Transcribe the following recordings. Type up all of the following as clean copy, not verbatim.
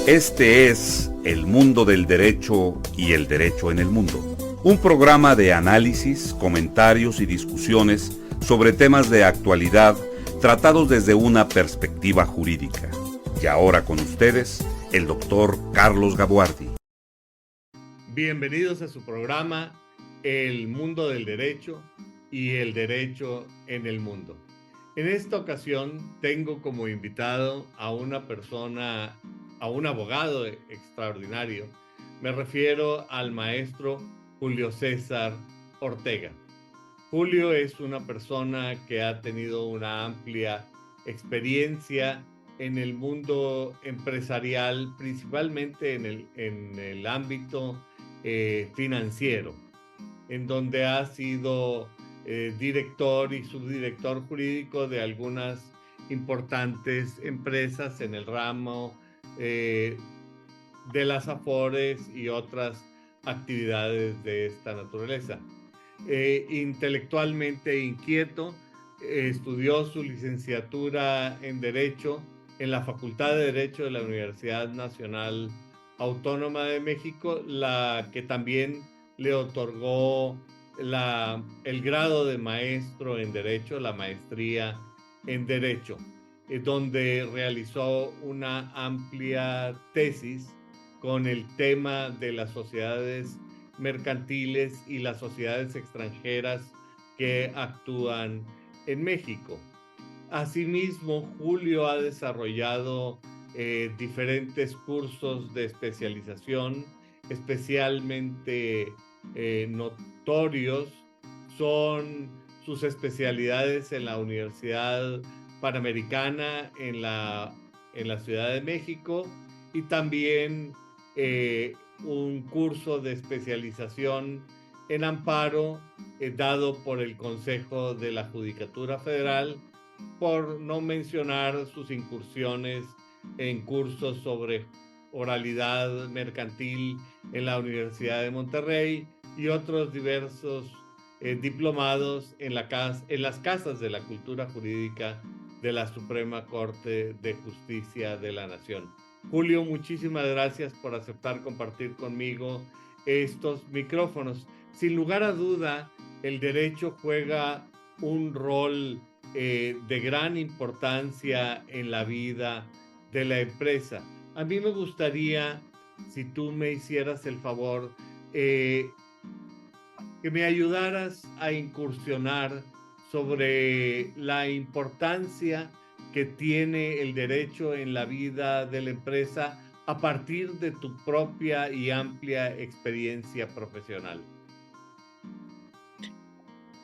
Este es El Mundo del Derecho y el Derecho en el Mundo, un programa de análisis, comentarios y discusiones sobre temas de actualidad tratados desde una perspectiva jurídica. Y ahora con ustedes, el doctor Carlos Gabuardi. Bienvenidos a su programa El Mundo del Derecho y el Derecho en el Mundo. En esta ocasión tengo como invitado a una persona, a un abogado extraordinario. Me refiero al maestro Julio César Ortega. Julio es una persona que ha tenido una amplia experiencia en el mundo empresarial, principalmente en el ámbito financiero, en donde ha sido director y subdirector jurídico de algunas importantes empresas en el ramo de las afores y otras actividades de esta naturaleza. Intelectualmente inquieto, estudió su licenciatura en Derecho en la Facultad de Derecho de la Universidad Nacional Autónoma de México, la que también le otorgó el grado de maestro en Derecho, la maestría en Derecho, donde realizó una amplia tesis con el tema de las sociedades mercantiles y las sociedades extranjeras que actúan en México. Asimismo, Julio ha desarrollado diferentes cursos de especialización, especialmente notorios son sus especialidades en la Universidad Panamericana en la Ciudad de México y también un curso de especialización en amparo dado por el Consejo de la Judicatura Federal, por no mencionar sus incursiones en cursos sobre oralidad mercantil en la Universidad de Monterrey y otros diversos diplomados en las casas de la cultura jurídica de la Suprema Corte de Justicia de la Nación. Julio, muchísimas gracias por aceptar compartir conmigo estos micrófonos. Sin lugar a duda, el derecho juega un rol de gran importancia en la vida de la empresa. A mí me gustaría, si tú me hicieras el favor, que me ayudaras a incursionar sobre la importancia que tiene el derecho en la vida de la empresa a partir de tu propia y amplia experiencia profesional.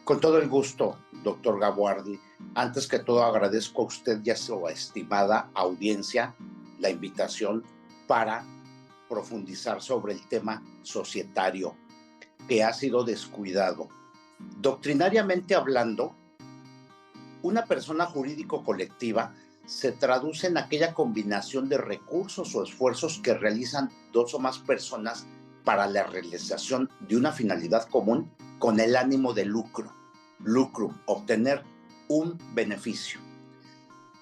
Con todo el gusto, doctor Gabuardi. Antes que todo, agradezco a usted y a su estimada audiencia la invitación para profundizar sobre el tema societario que ha sido descuidado. Doctrinariamente hablando, una persona jurídico-colectiva se traduce en aquella combinación de recursos o esfuerzos que realizan dos o más personas para la realización de una finalidad común con el ánimo de lucro, obtener un beneficio.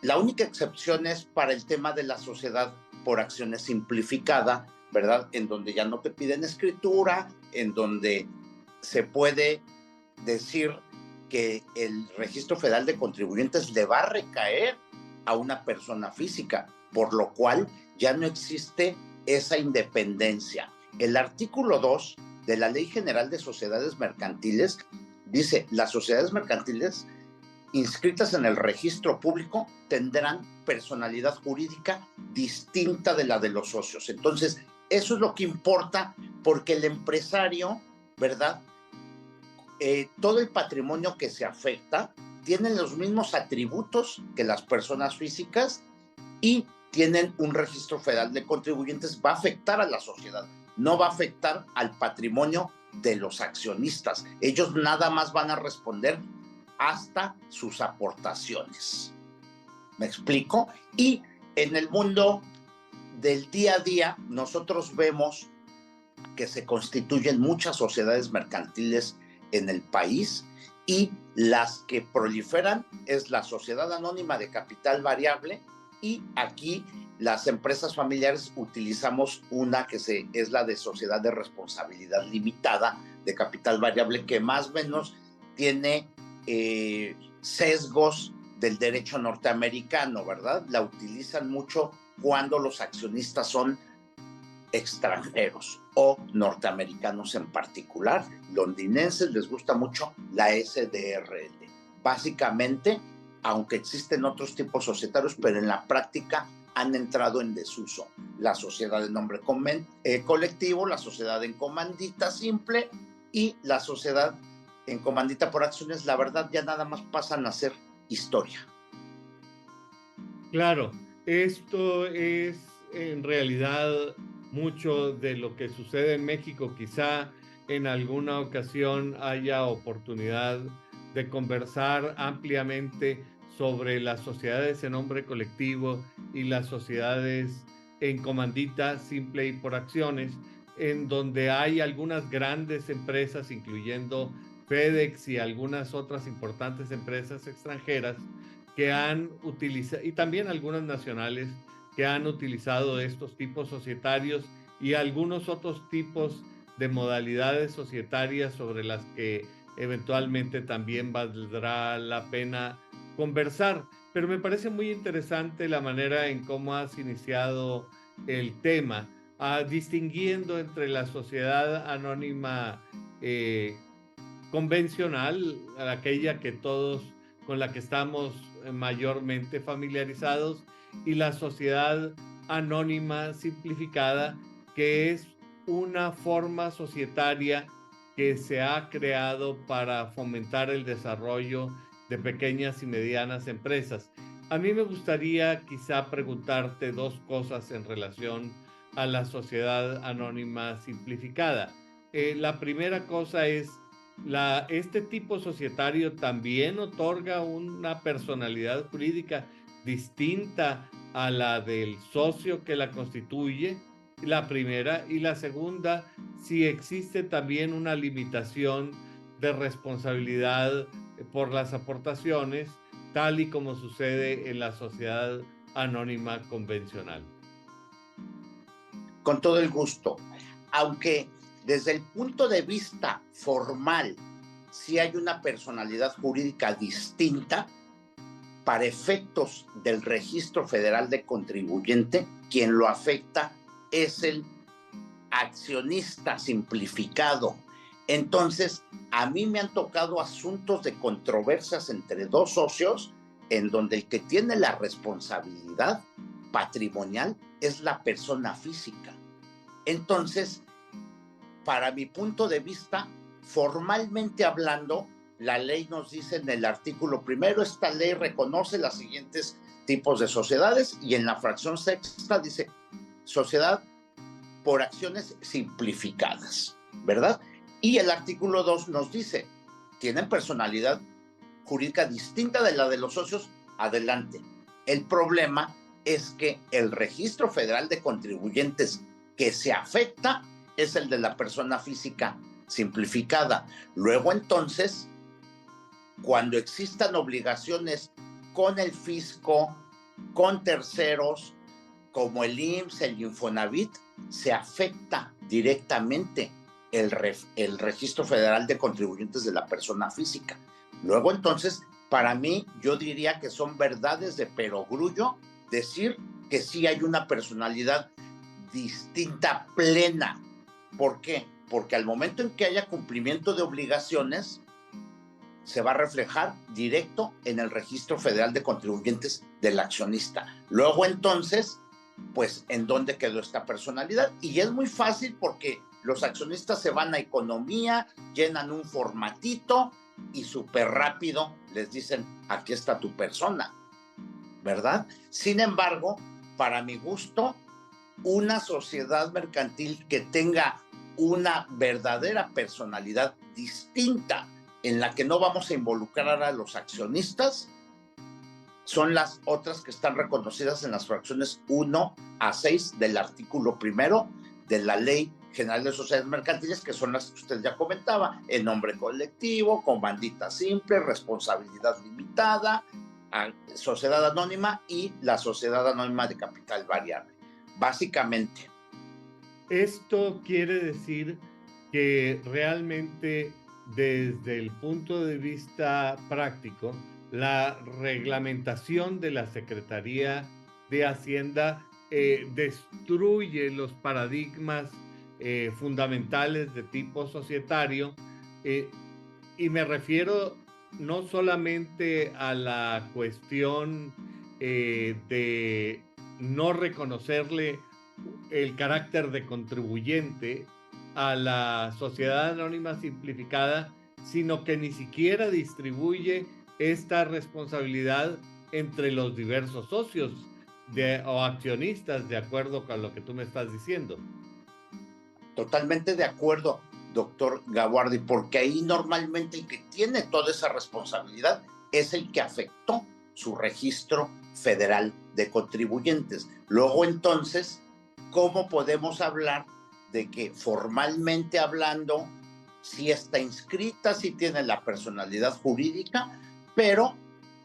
La única excepción es para el tema de la sociedad por acciones simplificada, ¿verdad? En donde ya no te piden escritura, en donde se puede decir que el Registro Federal de Contribuyentes le va a recaer a una persona física, por lo cual ya no existe esa independencia. El artículo 2 de la Ley General de Sociedades Mercantiles dice: las sociedades mercantiles inscritas en el registro público tendrán personalidad jurídica distinta de la de los socios. Entonces, eso es lo que importa, porque el empresario, ¿verdad? Todo el patrimonio que se afecta tienen los mismos atributos que las personas físicas y tienen un registro federal de contribuyentes. Va a afectar a la sociedad, no va a afectar al patrimonio de los accionistas. Ellos nada más van a responder hasta sus aportaciones. ¿Me explico? Y en el mundo del día a día, nosotros vemos que se constituyen muchas sociedades mercantiles en el país, y las que proliferan es la sociedad anónima de capital variable y aquí las empresas familiares utilizamos una es la de sociedad de responsabilidad limitada de capital variable, que más o menos tiene sesgos del derecho norteamericano, ¿verdad? La utilizan mucho cuando los accionistas son extranjeros o norteamericanos en particular. Londinenses les gusta mucho la SDRL. Básicamente, aunque existen otros tipos societarios, pero en la práctica han entrado en desuso. La sociedad de nombre colectivo, la sociedad en comandita simple y la sociedad en comandita por acciones, la verdad ya nada más pasan a ser historia. Claro, esto es en realidad mucho de lo que sucede en México. Quizá en alguna ocasión haya oportunidad de conversar ampliamente sobre las sociedades en nombre colectivo y las sociedades en comandita simple y por acciones, en donde hay algunas grandes empresas, incluyendo FedEx y algunas otras importantes empresas extranjeras que han utilizado, y también algunas nacionales, que han utilizado estos tipos societarios y algunos otros tipos de modalidades societarias sobre las que eventualmente también valdrá la pena conversar. Pero me parece muy interesante la manera en cómo has iniciado el tema, distinguiendo entre la sociedad anónima convencional, aquella que todos, con la que estamos mayormente familiarizados, y la sociedad anónima simplificada, que es una forma societaria que se ha creado para fomentar el desarrollo de pequeñas y medianas empresas. A mí me gustaría quizá preguntarte dos cosas en relación a la sociedad anónima simplificada. La primera cosa es, este tipo societario también otorga una personalidad jurídica distinta a la del socio que la constituye, la primera. Y la segunda, si existe también una limitación de responsabilidad por las aportaciones, tal y como sucede en la sociedad anónima convencional. Con todo el gusto. Aunque desde el punto de vista formal, sí hay una personalidad jurídica distinta, para efectos del Registro Federal de Contribuyente, quien lo afecta es el accionista simplificado. Entonces, a mí me han tocado asuntos de controversias entre dos socios, en donde el que tiene la responsabilidad patrimonial es la persona física. Entonces, para mi punto de vista, formalmente hablando, la ley nos dice en el artículo primero, esta ley reconoce los siguientes tipos de sociedades, y en la fracción sexta dice sociedad por acciones simplificadas, ¿verdad? Y el artículo 2 nos dice, tienen personalidad jurídica distinta de la de los socios, adelante. El problema es que el Registro Federal de Contribuyentes que se afecta es el de la persona física simplificada. Luego entonces, cuando existan obligaciones con el fisco, con terceros, como el IMSS, el Infonavit, se afecta directamente el Registro Federal de Contribuyentes de la persona física. Luego entonces, para mí, yo diría que son verdades de perogrullo decir que sí hay una personalidad distinta, plena. ¿Por qué? Porque al momento en que haya cumplimiento de obligaciones, se va a reflejar directo en el Registro Federal de Contribuyentes del accionista. Luego entonces, pues, ¿en dónde quedó esta personalidad? Y es muy fácil porque los accionistas se van a economía, llenan un formatito y súper rápido les dicen, aquí está tu persona, ¿verdad? Sin embargo, para mi gusto, una sociedad mercantil que tenga una verdadera personalidad distinta, en la que no vamos a involucrar a los accionistas, son las otras que están reconocidas en las fracciones 1 a 6 del artículo primero de la Ley General de Sociedades Mercantiles, que son las que usted ya comentaba, en nombre colectivo, comandita simple, responsabilidad limitada, sociedad anónima y la sociedad anónima de capital variable. Básicamente. Esto quiere decir que realmente desde el punto de vista práctico, la reglamentación de la Secretaría de Hacienda destruye los paradigmas fundamentales de tipo societario, y me refiero no solamente a la cuestión de no reconocerle el carácter de contribuyente a la sociedad anónima simplificada, sino que ni siquiera distribuye esta responsabilidad entre los diversos socios o accionistas, de acuerdo con lo que tú me estás diciendo. Totalmente de acuerdo, doctor Gaguardi, porque ahí normalmente el que tiene toda esa responsabilidad es el que afectó su registro federal de contribuyentes. Luego, entonces, ¿cómo podemos hablar de que formalmente hablando sí está inscrita, sí tiene la personalidad jurídica, pero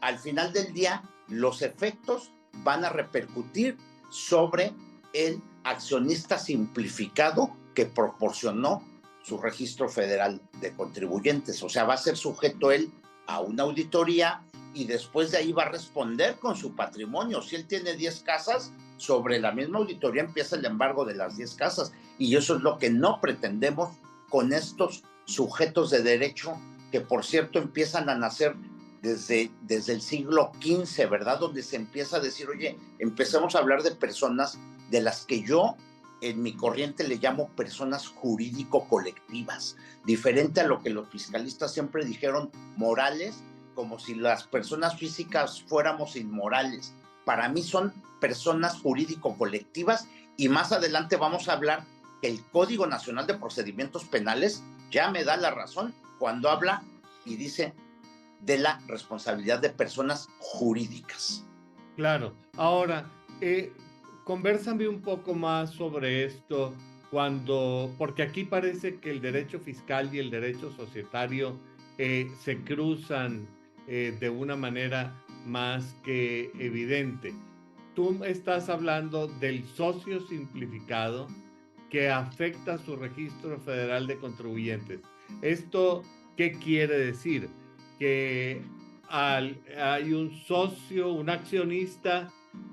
al final del día los efectos van a repercutir sobre el accionista simplificado que proporcionó su registro federal de contribuyentes? O sea, va a ser sujeto él a una auditoría y después de ahí va a responder con su patrimonio. Si él tiene 10 casas, sobre la misma auditoría empieza el embargo de las 10 casas, y eso es lo que no pretendemos con estos sujetos de derecho que, por cierto, empiezan a nacer desde el siglo XV, ¿verdad? Donde se empieza a decir, oye, empecemos a hablar de personas de las que yo en mi corriente le llamo personas jurídico-colectivas, diferente a lo que los fiscalistas siempre dijeron, morales, como si las personas físicas fuéramos inmorales. Para mí son personas jurídico-colectivas, y más adelante vamos a hablar que el Código Nacional de Procedimientos Penales ya me da la razón cuando habla y dice de la responsabilidad de personas jurídicas. Claro. Ahora, convérsame un poco más sobre esto, porque aquí parece que el derecho fiscal y el derecho societario se cruzan de una manera más que evidente. Tú estás hablando del socio simplificado que afecta su registro federal de contribuyentes. ¿Esto qué quiere decir? Que hay un socio, un accionista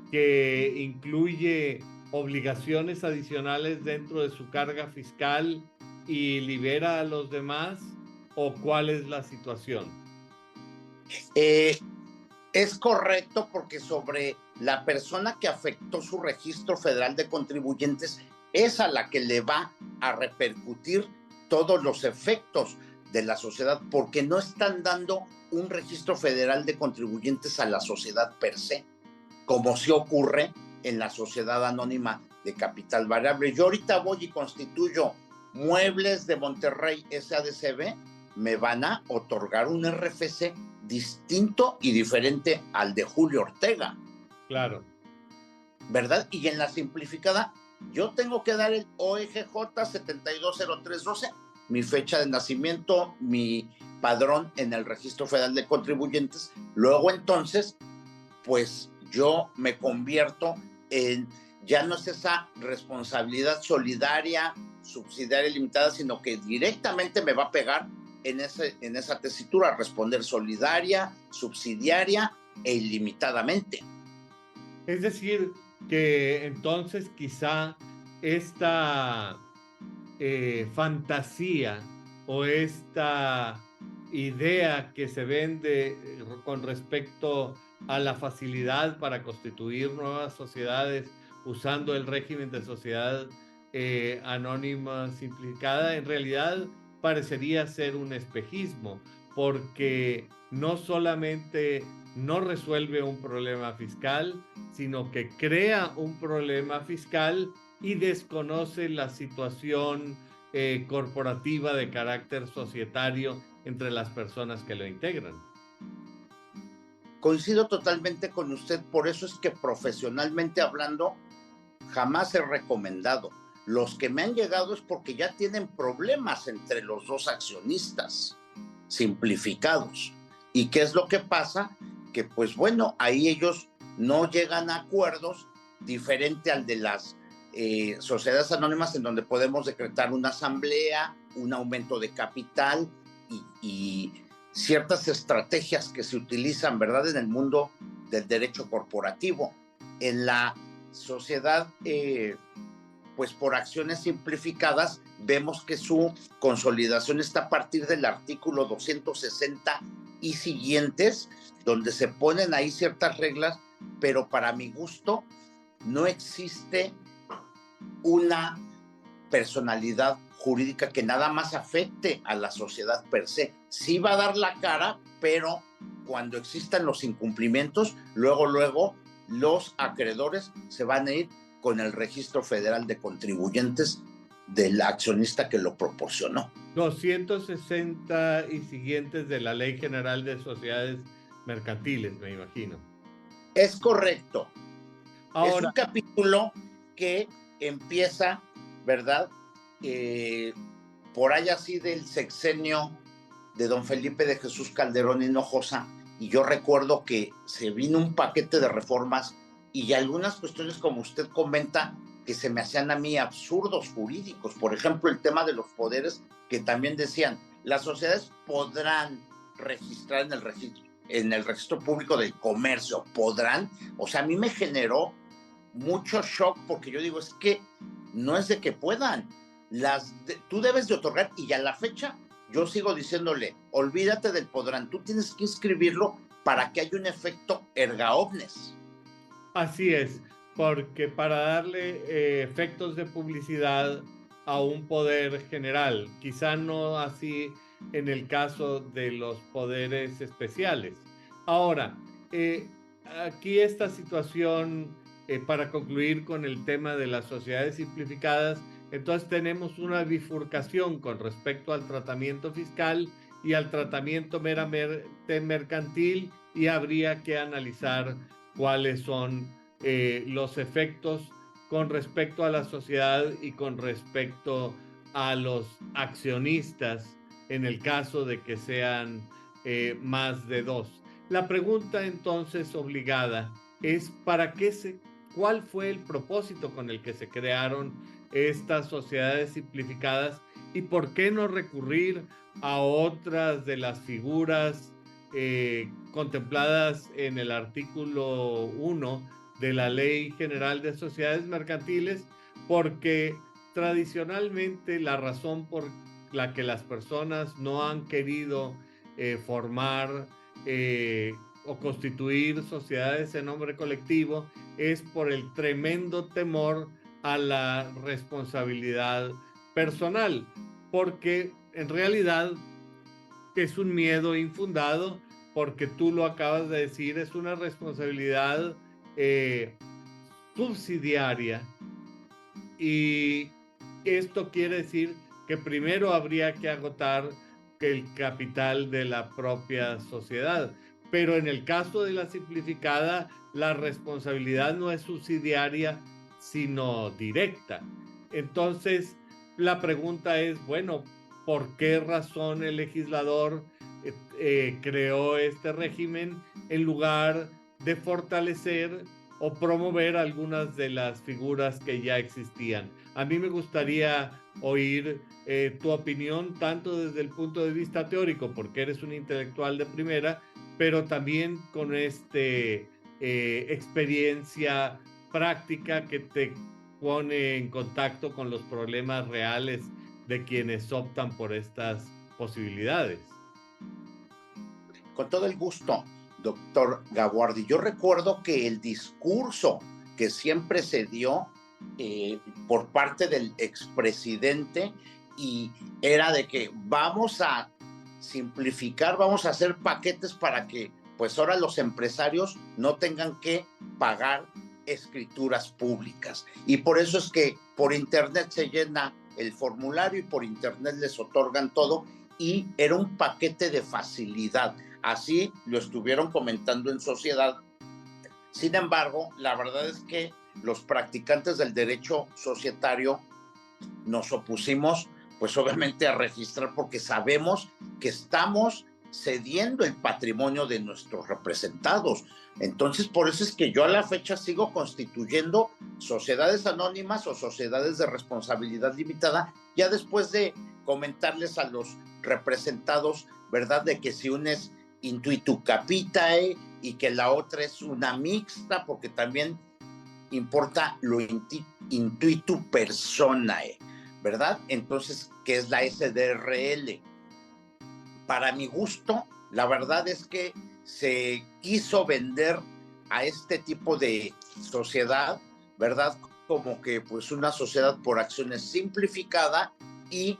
que incluye obligaciones adicionales dentro de su carga fiscal y libera a los demás, ¿o cuál es la situación? Es correcto, porque sobre la persona que afectó su registro federal de contribuyentes es a la que le va a repercutir todos los efectos de la sociedad, porque no están dando un registro federal de contribuyentes a la sociedad per se, como sí ocurre en la sociedad anónima de capital variable. Yo ahorita voy y constituyo Muebles de Monterrey SADCB, me van a otorgar un RFC distinto y diferente al de Julio Ortega. Claro. ¿Verdad? Y en la simplificada, yo tengo que dar el OEGJ 720312, mi fecha de nacimiento, mi padrón en el Registro Federal de Contribuyentes. Luego, entonces, pues yo me convierto en, ya no es esa responsabilidad solidaria, subsidiaria y limitada, sino que directamente me va a pegar en esa tesitura, responder solidaria, subsidiaria e ilimitadamente. Es decir, que entonces quizá esta fantasía o esta idea que se vende con respecto a la facilidad para constituir nuevas sociedades usando el régimen de sociedad anónima simplificada, en realidad parecería ser un espejismo, porque no solamente no resuelve un problema fiscal, sino que crea un problema fiscal y desconoce la situación corporativa de carácter societario entre las personas que lo integran. Coincido totalmente con usted, por eso es que profesionalmente hablando jamás he recomendado. Los que me han llegado es porque ya tienen problemas entre los dos accionistas simplificados. ¿Y qué es lo que pasa? que pues bueno, ahí ellos no llegan a acuerdos, diferente al de las sociedades anónimas, en donde podemos decretar una asamblea, un aumento de capital y ciertas estrategias que se utilizan, ¿verdad?, en el mundo del derecho corporativo. En la sociedad, pues por acciones simplificadas, vemos que su consolidación está a partir del artículo 260 y siguientes, donde se ponen ahí ciertas reglas, pero para mi gusto no existe una personalidad jurídica que nada más afecte a la sociedad per se. Sí va a dar la cara, pero cuando existan los incumplimientos, luego los acreedores se van a ir con el Registro Federal de Contribuyentes del accionista que lo proporcionó. 260 y siguientes de la Ley General de Sociedades Mercantiles, me imagino. Es correcto. Ahora, es un capítulo que empieza, ¿verdad?, por ahí así del sexenio de don Felipe de Jesús Calderón Hinojosa, y yo recuerdo que se vino un paquete de reformas y algunas cuestiones, como usted comenta, que se me hacían a mí absurdos jurídicos. Por ejemplo, el tema de los poderes, que también decían, las sociedades podrán registrar en el registro público del comercio, podrán. O sea, a mí me generó mucho shock, porque yo digo, es que no es de que puedan, tú debes de otorgar, y a la fecha yo sigo diciéndole, olvídate del podrán, tú tienes que inscribirlo para que haya un efecto erga omnes. Así es, porque para darle efectos de publicidad a un poder general, quizá no así en el caso de los poderes especiales. Ahora, aquí esta situación, para concluir con el tema de las sociedades simplificadas, entonces tenemos una bifurcación con respecto al tratamiento fiscal y al tratamiento meramente mercantil, y habría que analizar cuáles son los efectos con respecto a la sociedad y con respecto a los accionistas en el caso de que sean más de dos. La pregunta entonces obligada es ¿cuál fue el propósito con el que se crearon estas sociedades simplificadas y por qué no recurrir a otras de las figuras contempladas en el artículo 1 de la Ley General de Sociedades Mercantiles? Porque tradicionalmente la razón por la que las personas no han querido formar o constituir sociedades en nombre colectivo es por el tremendo temor a la responsabilidad personal, porque en realidad es un miedo infundado, porque tú lo acabas de decir, es una responsabilidad subsidiaria, y esto quiere decir que primero habría que agotar el capital de la propia sociedad. Pero en el caso de la simplificada, la responsabilidad no es subsidiaria, sino directa. Entonces, la pregunta es, bueno, ¿por qué razón el legislador creó este régimen en lugar de fortalecer o promover algunas de las figuras que ya existían? A mí me gustaría oír tu opinión, tanto desde el punto de vista teórico, porque eres un intelectual de primera, pero también con experiencia práctica que te pone en contacto con los problemas reales de quienes optan por estas posibilidades. Con todo el gusto, doctor Gaguardi. Yo recuerdo que el discurso que siempre se dio por parte del expresidente y era de que vamos a simplificar, vamos a hacer paquetes para que pues ahora los empresarios no tengan que pagar escrituras públicas, y por eso es que por internet se llena el formulario y por internet les otorgan todo, y era un paquete de facilidad. Así lo estuvieron comentando en sociedad. Sin embargo, la verdad es que los practicantes del derecho societario nos opusimos, pues obviamente, a registrar, porque sabemos que estamos cediendo el patrimonio de nuestros representados. Entonces, por eso es que yo a la fecha sigo constituyendo sociedades anónimas o sociedades de responsabilidad limitada, ya después de comentarles a los representados, ¿verdad?, de que si una es intuitu capitae y que la otra es una mixta, porque también importa lo intuitu personae, ¿verdad? Entonces, ¿qué es la SDRL? Para mi gusto, la verdad es que se quiso vender a este tipo de sociedad, ¿verdad?, como que pues una sociedad por acciones simplificada, y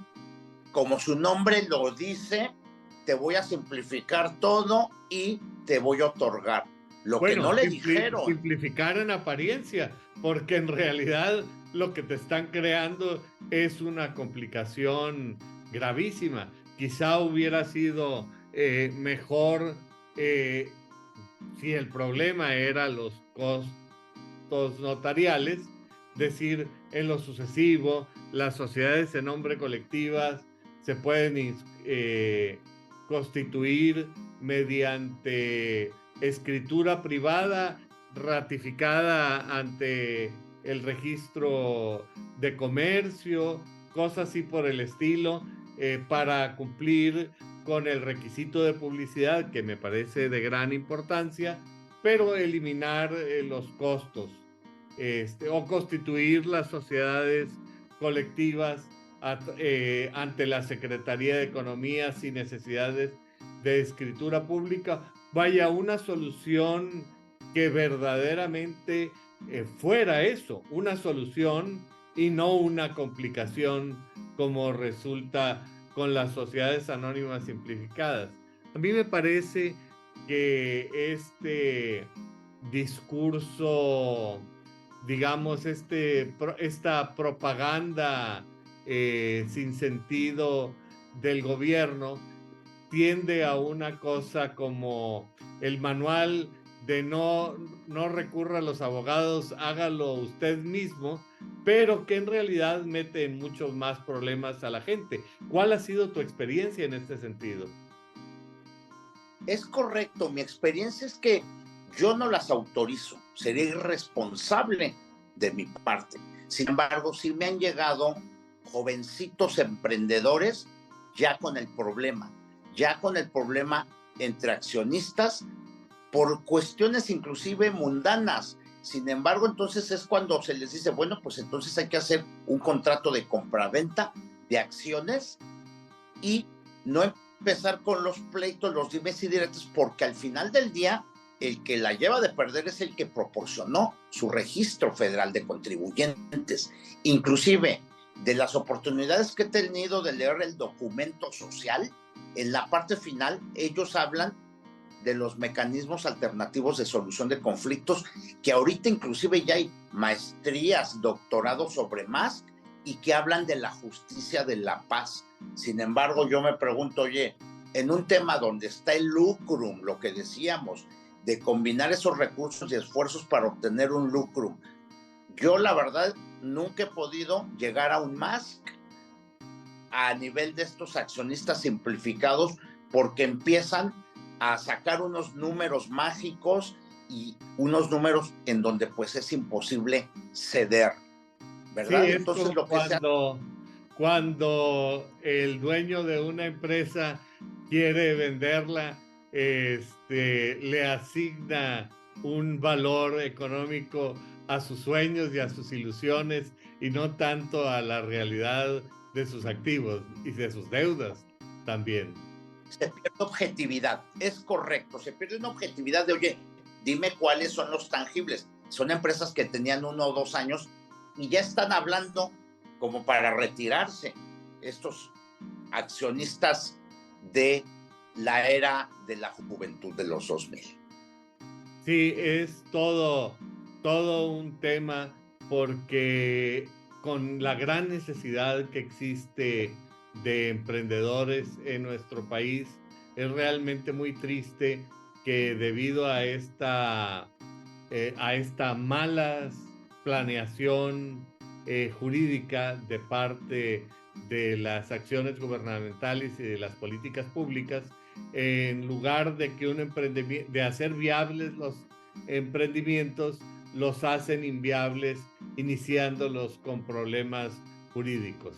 como su nombre lo dice, te voy a simplificar todo y te voy a otorgar lo que no le dijeron. Simplificar en apariencia, porque en realidad lo que te están creando es una complicación gravísima. Quizá hubiera sido mejor si el problema era los costos notariales, decir en lo sucesivo, las sociedades en nombre colectivas se pueden constituir mediante escritura privada ratificada ante el registro de comercio, cosas así por el estilo, para cumplir con el requisito de publicidad, que me parece de gran importancia, pero eliminar los costos, o constituir las sociedades colectivas ante la Secretaría de Economía sin necesidades de escritura pública. Vaya, una solución que verdaderamente fuera eso, una solución y no una complicación como resulta con las sociedades anónimas simplificadas. A mí me parece que este discurso, digamos, esta propaganda sin sentido del gobierno tiende a una cosa como el manual de no recurra a los abogados, hágalo usted mismo, pero que en realidad mete en muchos más problemas a la gente. ¿Cuál ha sido tu experiencia en este sentido? Es correcto, mi experiencia es que yo no las autorizo, sería irresponsable de mi parte. Sin embargo, sí me han llegado jovencitos emprendedores ya con el problema entre accionistas por cuestiones inclusive mundanas. Sin embargo, entonces es cuando se les dice, bueno, pues entonces hay que hacer un contrato de compraventa de acciones y no empezar con los pleitos, los dimes y diretes, porque al final del día el que la lleva de perder es el que proporcionó su registro federal de contribuyentes. Inclusive, de las oportunidades que he tenido de leer el documento social, en la parte final ellos hablan de los mecanismos alternativos de solución de conflictos, que ahorita inclusive ya hay maestrías, doctorados sobre más, y que hablan de la justicia de la paz. Sin embargo, yo me pregunto, oye, en un tema donde está el lucrum, lo que decíamos, de combinar esos recursos y esfuerzos para obtener un lucrum, yo la verdad nunca he podido llegar a un MASC a nivel de estos accionistas simplificados, porque empiezan a sacar unos números mágicos y unos números en donde pues es imposible ceder, ¿verdad? Sí, entonces lo que cuando el dueño de una empresa quiere venderla, le asigna un valor económico a sus sueños y a sus ilusiones, y no tanto a la realidad de sus activos y de sus deudas también. se pierde objetividad, es correcto, se pierde una objetividad de, oye, dime cuáles son los tangibles. Son empresas que tenían 1 o 2 años y ya están hablando como para retirarse estos accionistas de la era de la juventud de los 2000. Sí, es todo un tema, porque con la gran necesidad que existe de emprendedores en nuestro país, es realmente muy triste que debido a esta mala planeación jurídica de parte de las acciones gubernamentales y de las políticas públicas, en lugar de que de hacer viables los emprendimientos, los hacen inviables, iniciándolos con problemas jurídicos.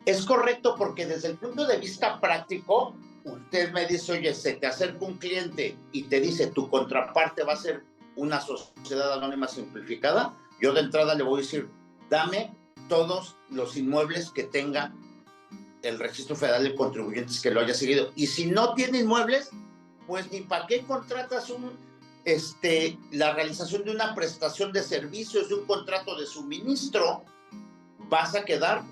Es correcto, porque desde el punto de vista práctico, usted me dice, oye, se te acerca un cliente y te dice, tu contraparte va a ser una sociedad anónima simplificada. Yo de entrada le voy a decir, dame todos los inmuebles que tenga el Registro Federal de Contribuyentes que lo haya seguido. Y si no tiene inmuebles, pues ni para qué contratas la realización de una prestación de servicios, de un contrato de suministro. Vas a quedar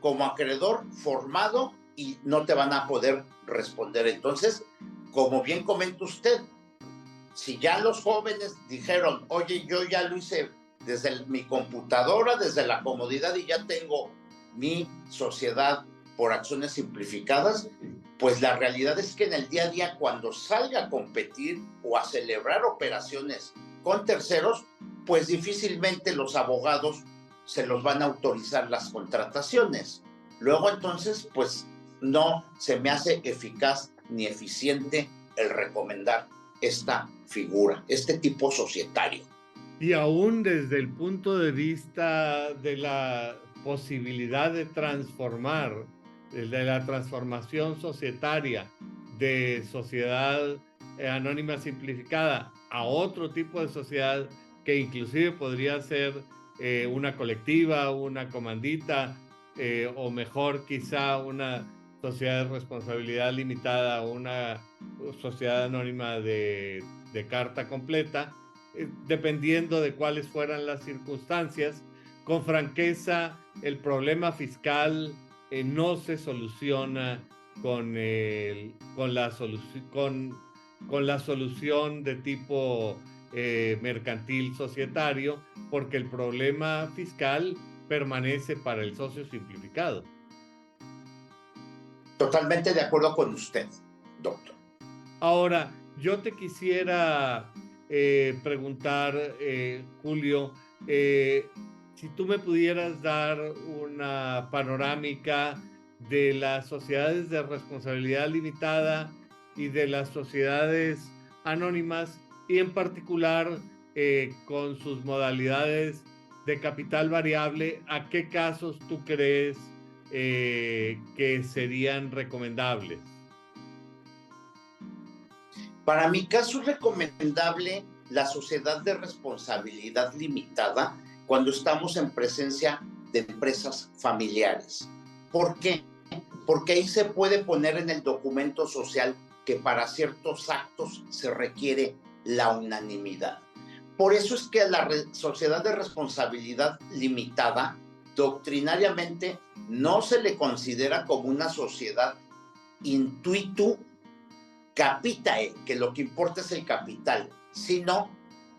como acreedor formado y no te van a poder responder. Entonces, como bien comenta usted, si ya los jóvenes dijeron, oye, yo ya lo hice desde mi computadora, desde la comodidad, y ya tengo mi sociedad por acciones simplificadas, pues la realidad es que en el día a día, cuando salga a competir o a celebrar operaciones con terceros, pues difícilmente los abogados se los van a autorizar las contrataciones. Luego entonces, pues no se me hace eficaz ni eficiente el recomendar esta figura, este tipo societario. Y aún desde el punto de vista de la posibilidad de transformar, de la transformación societaria de sociedad anónima simplificada a otro tipo de sociedad que inclusive podría ser una colectiva, una comandita, o mejor quizá una sociedad de responsabilidad limitada o una sociedad anónima de carta completa, dependiendo de cuáles fueran las circunstancias. Con franqueza, el problema fiscal no se soluciona con la solución de tipo mercantil societario, porque el problema fiscal permanece para el socio simplificado. Totalmente de acuerdo con usted, doctor. Ahora, yo te quisiera preguntar, Julio, si tú me pudieras dar una panorámica de las sociedades de responsabilidad limitada y de las sociedades anónimas, y en particular con sus modalidades de capital variable, ¿a qué casos tú crees que serían recomendables? Para mi caso es recomendable la sociedad de responsabilidad limitada cuando estamos en presencia de empresas familiares. ¿Por qué? Porque ahí se puede poner en el documento social que para ciertos actos se requiere la unanimidad. Por eso es que a la sociedad de responsabilidad limitada doctrinariamente no se le considera como una sociedad intuitu capitae, que lo que importa es el capital, sino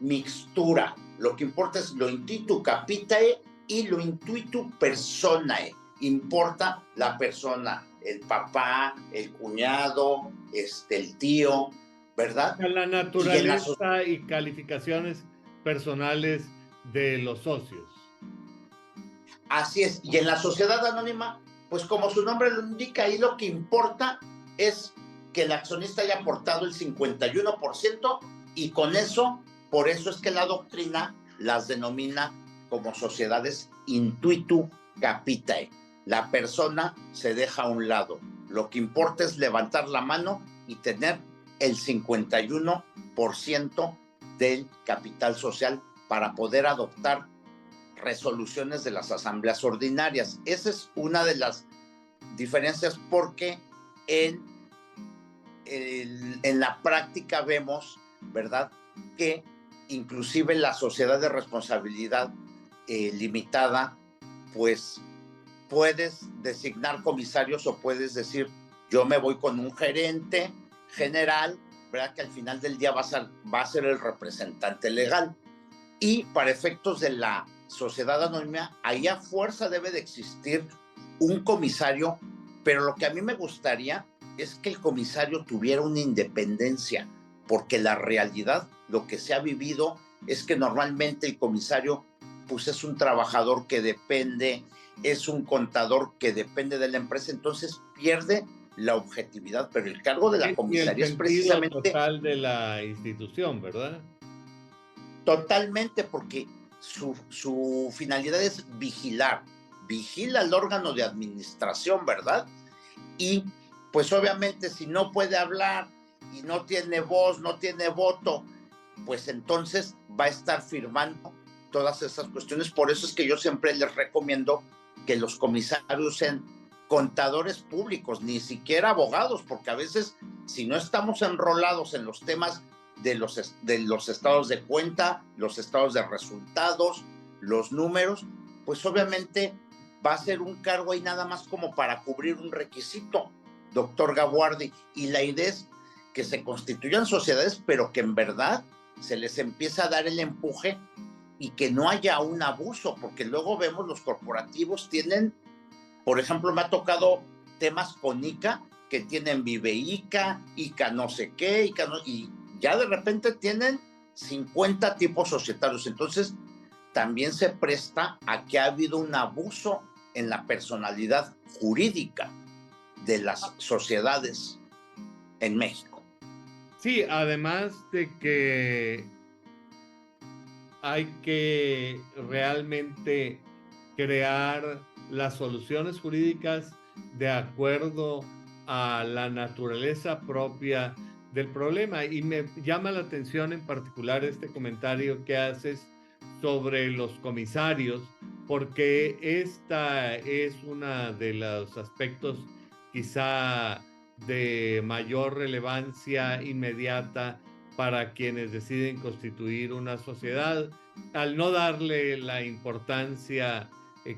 mixtura. Lo que importa es lo intuitu capitae y lo intuitu personae. Importa la persona, el papá, el cuñado, el tío, ¿verdad? La naturaleza y calificaciones personales de los socios. Así es. Y en la sociedad anónima, pues como su nombre lo indica, ahí lo que importa es que el accionista haya aportado el 51%, y con eso, por eso es que la doctrina las denomina como sociedades intuitu capitae. La persona se deja a un lado. Lo que importa es levantar la mano y tener el 51% del capital social para poder adoptar resoluciones de las asambleas ordinarias. Esa es una de las diferencias, porque en la práctica vemos, ¿verdad?, que inclusive la sociedad de responsabilidad limitada, pues puedes designar comisarios o puedes decir, yo me voy con un gerente general, ¿verdad?, que al final del día va a ser el representante legal. Y para efectos de la sociedad anónima, ahí a fuerza debe de existir un comisario, pero lo que a mí me gustaría es que el comisario tuviera una independencia, porque la realidad, lo que se ha vivido, es que normalmente el comisario pues es un trabajador que depende, es un contador que depende de la empresa, entonces pierde la objetividad, pero el cargo de la comisaría es precisamente total de la institución, ¿verdad? Totalmente, porque su finalidad es vigilar, vigila el órgano de administración, ¿verdad? Y pues obviamente si no puede hablar y no tiene voz, no tiene voto, pues entonces va a estar firmando todas esas cuestiones. Por eso es que yo siempre les recomiendo que los comisarios sean contadores públicos, ni siquiera abogados, porque a veces si no estamos enrolados en los temas de los estados de cuenta, los estados de resultados, los números, pues obviamente va a ser un cargo ahí nada más como para cubrir un requisito, doctor Gabuardi, y la idea es que se constituyan sociedades, pero que en verdad se les empieza a dar el empuje y que no haya un abuso, porque luego vemos los corporativos tienen, por ejemplo, me ha tocado temas con ICA, que tienen Vive ICA, ICA no sé qué, ICA no, y ya de repente tienen 50 tipos societarios. Entonces, también se presta a que ha habido un abuso en la personalidad jurídica de las sociedades en México. Sí, además de que hay que realmente crear las soluciones jurídicas de acuerdo a la naturaleza propia del problema. Y me llama la atención en particular este comentario que haces sobre los comisarios, porque esta es una de los aspectos quizá de mayor relevancia inmediata para quienes deciden constituir una sociedad, al no darle la importancia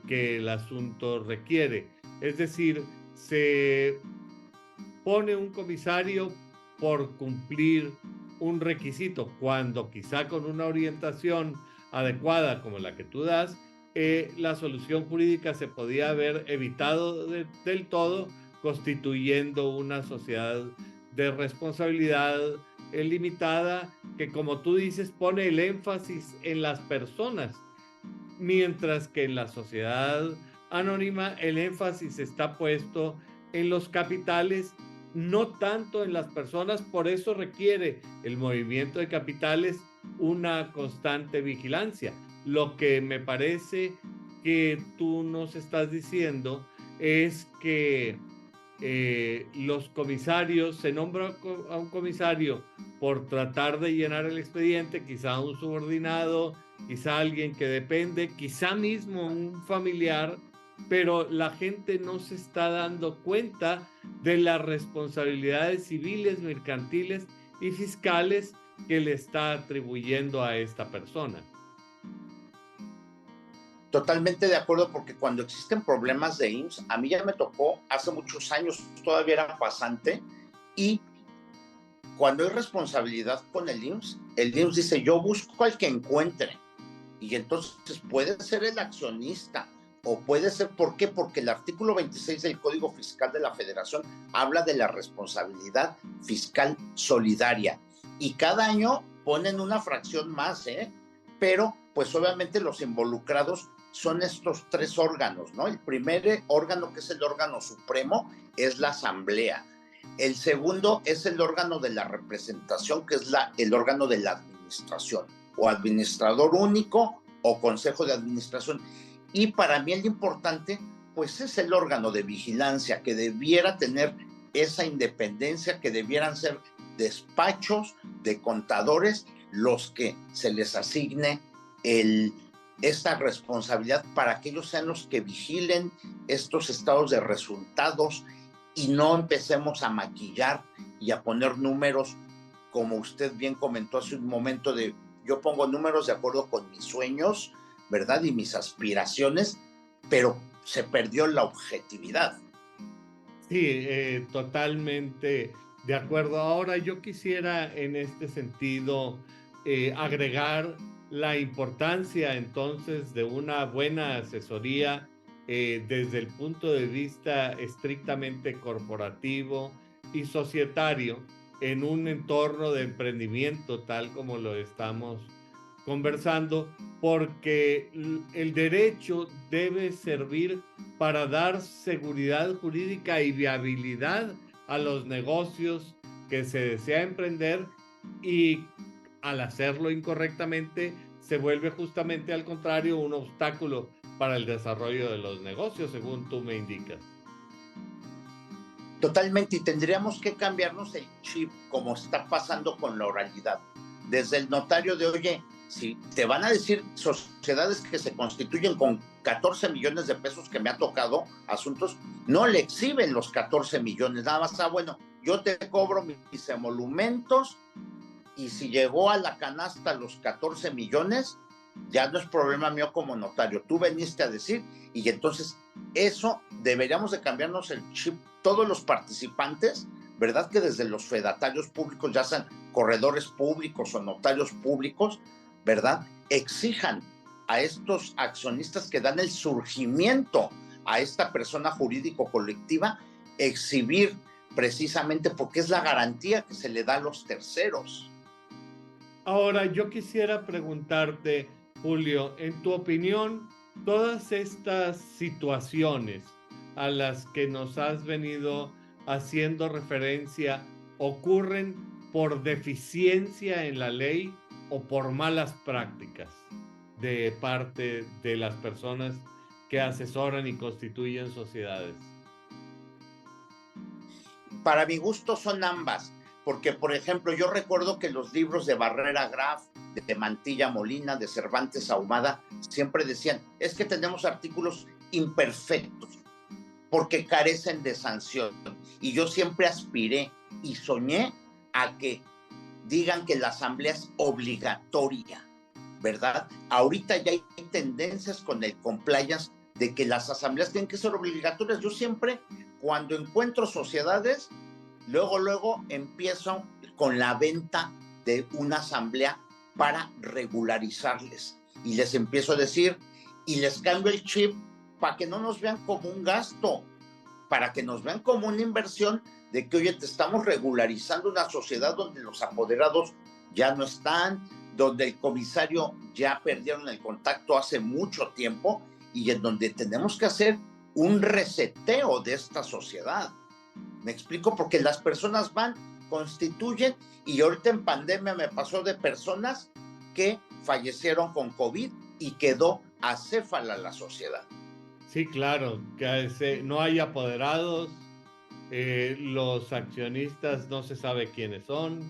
que el asunto requiere. Es decir, se pone un comisario por cumplir un requisito, cuando quizá con una orientación adecuada como la que tú das, la solución jurídica se podía haber evitado del todo, constituyendo una sociedad de responsabilidad limitada que, como tú dices, pone el énfasis en las personas, mientras que en la sociedad anónima el énfasis está puesto en los capitales, no tanto en las personas. Por eso requiere el movimiento de capitales una constante vigilancia. Lo que me parece que tú nos estás diciendo es que los comisarios, se nombra a un comisario por tratar de llenar el expediente, quizá un subordinado, quizá alguien que depende, quizá mismo un familiar, pero la gente no se está dando cuenta de las responsabilidades civiles, mercantiles y fiscales que le está atribuyendo a esta persona. Totalmente de acuerdo, porque cuando existen problemas de IMSS, a mí ya me tocó hace muchos años, todavía era pasante, y cuando hay responsabilidad con el IMSS dice, yo busco al que encuentre, y entonces puede ser el accionista, o puede ser, ¿por qué? Porque el artículo 26 del Código Fiscal de la Federación habla de la responsabilidad fiscal solidaria, y cada año ponen una fracción más, pero pues obviamente los involucrados son estos tres órganos, ¿no? El primer órgano, que es el órgano supremo, es la asamblea. El segundo es el órgano de la representación, que es el órgano de la administración, o administrador único o consejo de administración. Y para mí el importante, pues es el órgano de vigilancia, que debiera tener esa independencia, que debieran ser despachos de contadores los que se les asigne esta responsabilidad, para que ellos sean los que vigilen estos estados de resultados y no empecemos a maquillar y a poner números, como usted bien comentó hace un momento, de yo pongo números de acuerdo con mis sueños, ¿verdad? Y mis aspiraciones, pero se perdió la objetividad. Sí, totalmente de acuerdo. Ahora yo quisiera en este sentido agregar la importancia entonces de una buena asesoría desde el punto de vista estrictamente corporativo y societario en un entorno de emprendimiento tal como lo estamos conversando, porque el derecho debe servir para dar seguridad jurídica y viabilidad a los negocios que se desea emprender, y al hacerlo incorrectamente se vuelve justamente al contrario un obstáculo para el desarrollo de los negocios, según tú me indicas. Totalmente, y tendríamos que cambiarnos el chip como está pasando con la oralidad. Desde el notario de, oye, si te van a decir sociedades que se constituyen con 14 millones de pesos, que me ha tocado asuntos, no le exhiben los 14 millones, nada más, bueno, yo te cobro mis emolumentos, y si llegó a la canasta los 14 millones, ya no es problema mío como notario, tú veniste a decir, y entonces eso deberíamos de cambiarnos el chip, todos los participantes, ¿verdad? Que desde los fedatarios públicos, ya sean corredores públicos o notarios públicos, ¿verdad? Exijan a estos accionistas que dan el surgimiento a esta persona jurídico colectiva, exhibir precisamente porque es la garantía que se le da a los terceros. Ahora, yo quisiera preguntarte, Julio, en tu opinión, todas estas situaciones a las que nos has venido haciendo referencia, ¿ocurren por deficiencia en la ley o por malas prácticas de parte de las personas que asesoran y constituyen sociedades? Para mi gusto son ambas, porque por ejemplo yo recuerdo que los libros de Barrera Graf, de Mantilla Molina, de Cervantes Ahumada, siempre decían, es que tenemos artículos imperfectos, porque carecen de sanción. Y yo siempre aspiré y soñé a que digan que la asamblea es obligatoria, ¿verdad? Ahorita ya hay tendencias con el compliance de que las asambleas tienen que ser obligatorias. Yo siempre, cuando encuentro sociedades, luego empiezo con la venta de una asamblea para regularizarles. Y les empiezo a decir, y les cambio el chip para que no nos vean como un gasto, para que nos vean como una inversión de que, oye, te estamos regularizando una sociedad donde los apoderados ya no están, donde el comisario ya perdieron el contacto hace mucho tiempo y en donde tenemos que hacer un reseteo de esta sociedad. Me explico, porque las personas van, constituyen, y ahorita en pandemia me pasó de personas que fallecieron con COVID y quedó acéfala la sociedad. Sí, claro, que no hay apoderados, los accionistas no se sabe quiénes son,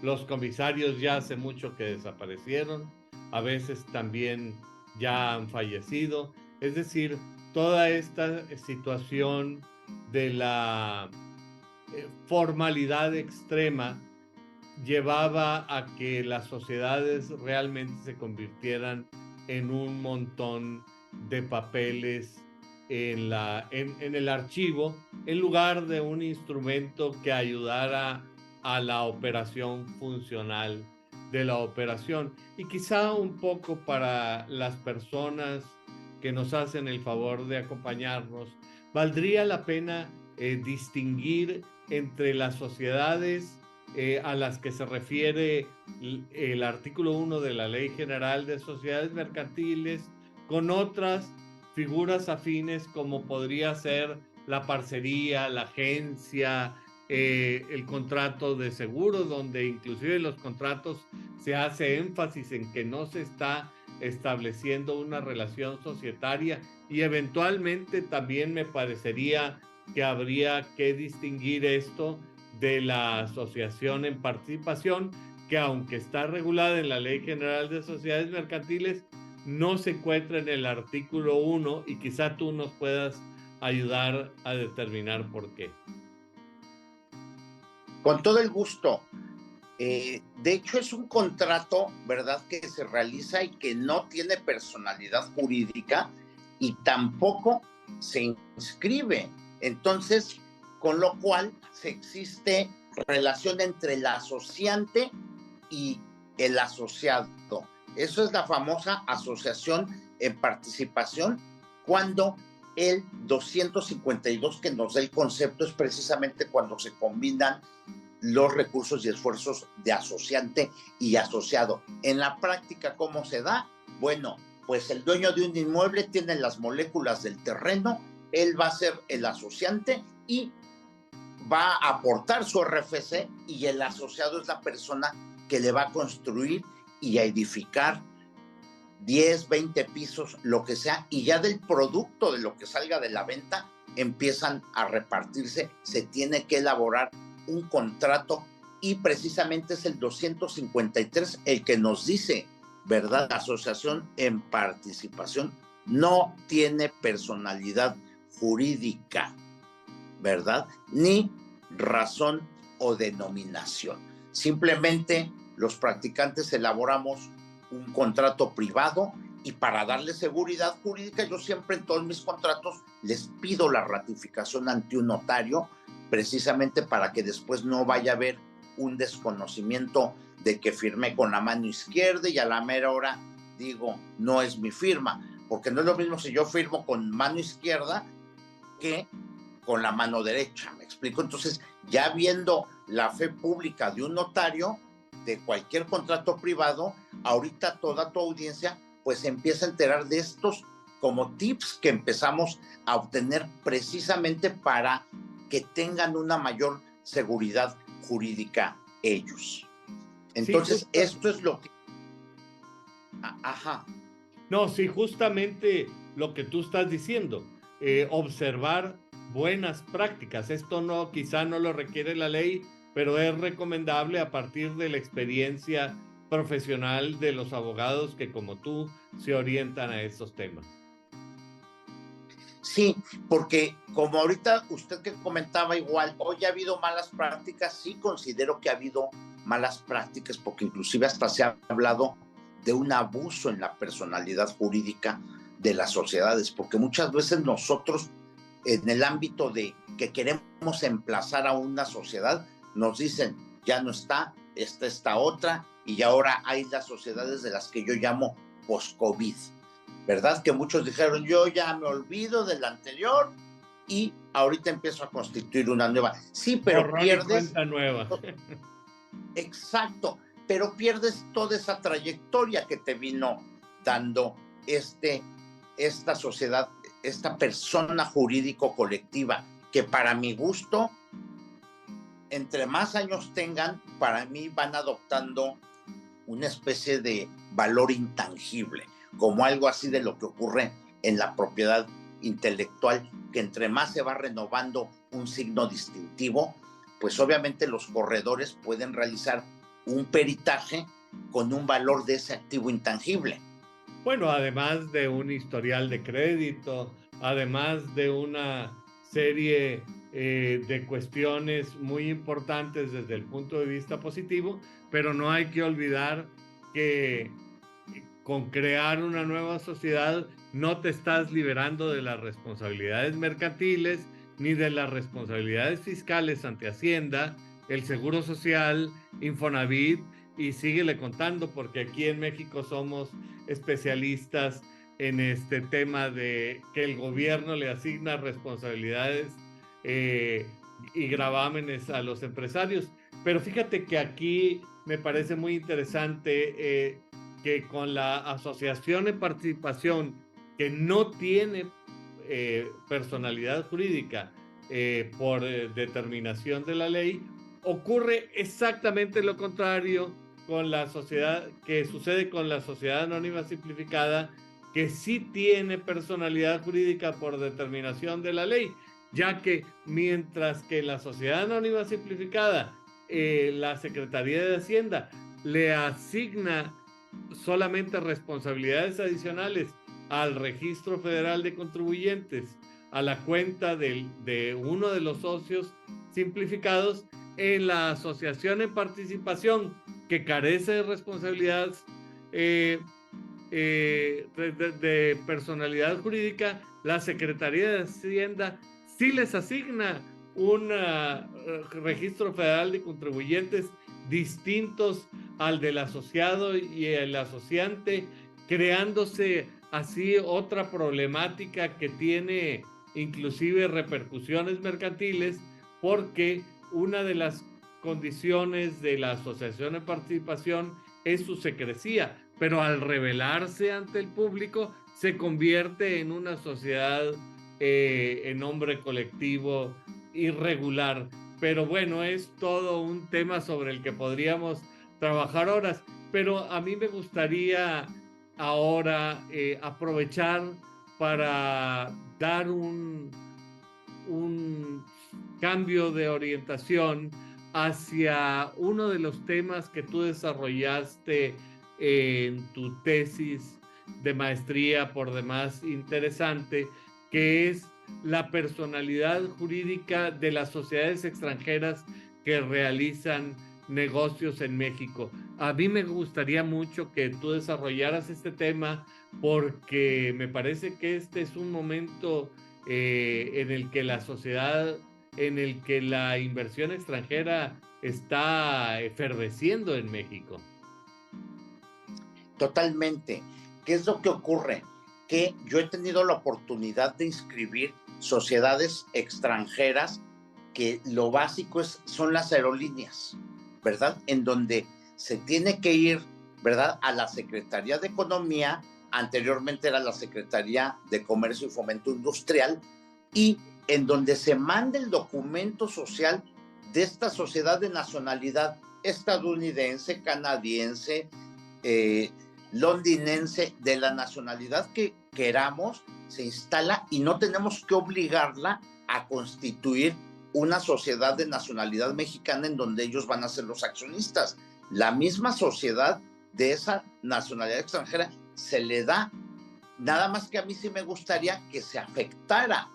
los comisarios ya hace mucho que desaparecieron, a veces también ya han fallecido. Es decir, toda esta situación de la formalidad extrema llevaba a que las sociedades realmente se convirtieran en un montón de papeles en el archivo, en lugar de un instrumento que ayudara a la operación funcional de la operación. Y quizá un poco para las personas que nos hacen el favor de acompañarnos, valdría la pena distinguir entre las sociedades a las que se refiere el artículo 1 de la Ley General de Sociedades Mercantiles, con otras figuras afines como podría ser la parcería, la agencia, el contrato de seguro, donde inclusive en los contratos se hace énfasis en que no se está estableciendo una relación societaria, y eventualmente también me parecería que habría que distinguir esto de la asociación en participación, que aunque está regulada en la Ley General de Sociedades Mercantiles, no se encuentra en el artículo 1, y quizá tú nos puedas ayudar a determinar por qué. Con todo el gusto. De hecho, es un contrato, ¿verdad?, que se realiza y que no tiene personalidad jurídica y tampoco se inscribe. Entonces, con lo cual se existe relación entre el asociante y el asociado. Eso es la famosa asociación en participación, cuando el 252 que nos da el concepto es precisamente cuando se combinan los recursos y esfuerzos de asociante y asociado. En la práctica, ¿cómo se da? Bueno, pues el dueño de un inmueble tiene las moléculas del terreno, él va a ser el asociante y va a aportar su RFC y el asociado es la persona que le va a construir y a edificar 10, 20 pisos, lo que sea, y ya del producto de lo que salga de la venta empiezan a repartirse. Se tiene que elaborar un contrato y precisamente es el 253 el que nos dice, ¿verdad? La asociación en participación no tiene personalidad jurídica, ¿verdad? Ni razón o denominación. Simplemente los practicantes elaboramos un contrato privado y para darle seguridad jurídica, yo siempre en todos mis contratos les pido la ratificación ante un notario, precisamente para que después no vaya a haber un desconocimiento de que firmé con la mano izquierda y a la mera hora digo, no es mi firma, porque no es lo mismo si yo firmo con mano izquierda que con la mano derecha, ¿me explico? Entonces, ya viendo la fe pública de un notario, de cualquier contrato privado, ahorita toda tu audiencia pues se empieza a enterar de estos como tips que empezamos a obtener precisamente para que tengan una mayor seguridad jurídica ellos. Entonces, sí, esto es lo que... Ajá. No, sí, justamente lo que tú estás diciendo, observar buenas prácticas. Esto no, quizá no lo requiere la ley, pero es recomendable a partir de la experiencia profesional de los abogados que como tú se orientan a estos temas. Sí, porque como ahorita usted que comentaba igual, hoy ha habido malas prácticas, sí considero que ha habido malas prácticas porque inclusive hasta se ha hablado de un abuso en la personalidad jurídica de las sociedades, porque muchas veces nosotros en el ámbito de que queremos emplazar a una sociedad, nos dicen, ya no está, esta otra, y ahora hay las sociedades de las que yo llamo post-COVID, ¿verdad? Que muchos dijeron, yo ya me olvido de la anterior y ahorita empiezo a constituir una nueva. Sí, pero borrón pierdes... y cuenta nueva. Exacto, pero pierdes toda esa trayectoria que te vino dando esta sociedad, esta persona jurídico colectiva, que para mi gusto, entre más años tengan, para mí van adoptando una especie de valor intangible, como algo así de lo que ocurre en la propiedad intelectual, que entre más se va renovando un signo distintivo, pues obviamente los corredores pueden realizar un peritaje con un valor de ese activo intangible. Bueno, además de un historial de crédito, además de una serie de cuestiones muy importantes desde el punto de vista positivo, pero no hay que olvidar que con crear una nueva sociedad no te estás liberando de las responsabilidades mercantiles ni de las responsabilidades fiscales ante Hacienda, el Seguro Social, Infonavit, y síguele contando, porque aquí en México somos especialistas en este tema de que el gobierno le asigna responsabilidades y gravámenes a los empresarios. Pero fíjate que aquí me parece muy interesante que con la asociación en participación que no tiene personalidad jurídica por determinación de la ley, ocurre exactamente lo contrario con la sociedad, que sucede con la sociedad anónima simplificada, que sí tiene personalidad jurídica por determinación de la ley, ya que mientras que la sociedad anónima simplificada, la Secretaría de Hacienda le asigna solamente responsabilidades adicionales al Registro Federal de Contribuyentes, a la cuenta de uno de los socios simplificados, en la asociación en participación que carece de responsabilidades de personalidad jurídica, la Secretaría de Hacienda sí les asigna un registro federal de contribuyentes distintos al del asociado y el asociante, creándose así otra problemática que tiene inclusive repercusiones mercantiles, porque una de las condiciones de la asociación de participación es su secrecía, pero al revelarse ante el público se convierte en una sociedad en nombre colectivo irregular. pero bueno, es todo un tema sobre el que podríamos trabajar horas. Pero a mí me gustaría ahora aprovechar para dar un cambio de orientación hacia uno de los temas que tú desarrollaste en tu tesis de maestría, por demás interesante, que es la personalidad jurídica de las sociedades extranjeras que realizan negocios en México. A mí me gustaría mucho que tú desarrollaras este tema porque me parece que este es un momento en el que la sociedad, en el que la inversión extranjera está efervesciendo en México. Totalmente. ¿Qué es lo que ocurre? Que yo he tenido la oportunidad de inscribir sociedades extranjeras que lo básico son las aerolíneas, ¿verdad? En donde se tiene que ir, ¿verdad?, a la Secretaría de Economía, anteriormente era la Secretaría de Comercio y Fomento Industrial, y en donde se manda el documento social de esta sociedad de nacionalidad estadounidense, canadiense, londinense, de la nacionalidad que queramos, se instala y no tenemos que obligarla a constituir una sociedad de nacionalidad mexicana en donde ellos van a ser los accionistas. La misma sociedad de esa nacionalidad extranjera se le da, nada más que a mí sí me gustaría que se afectara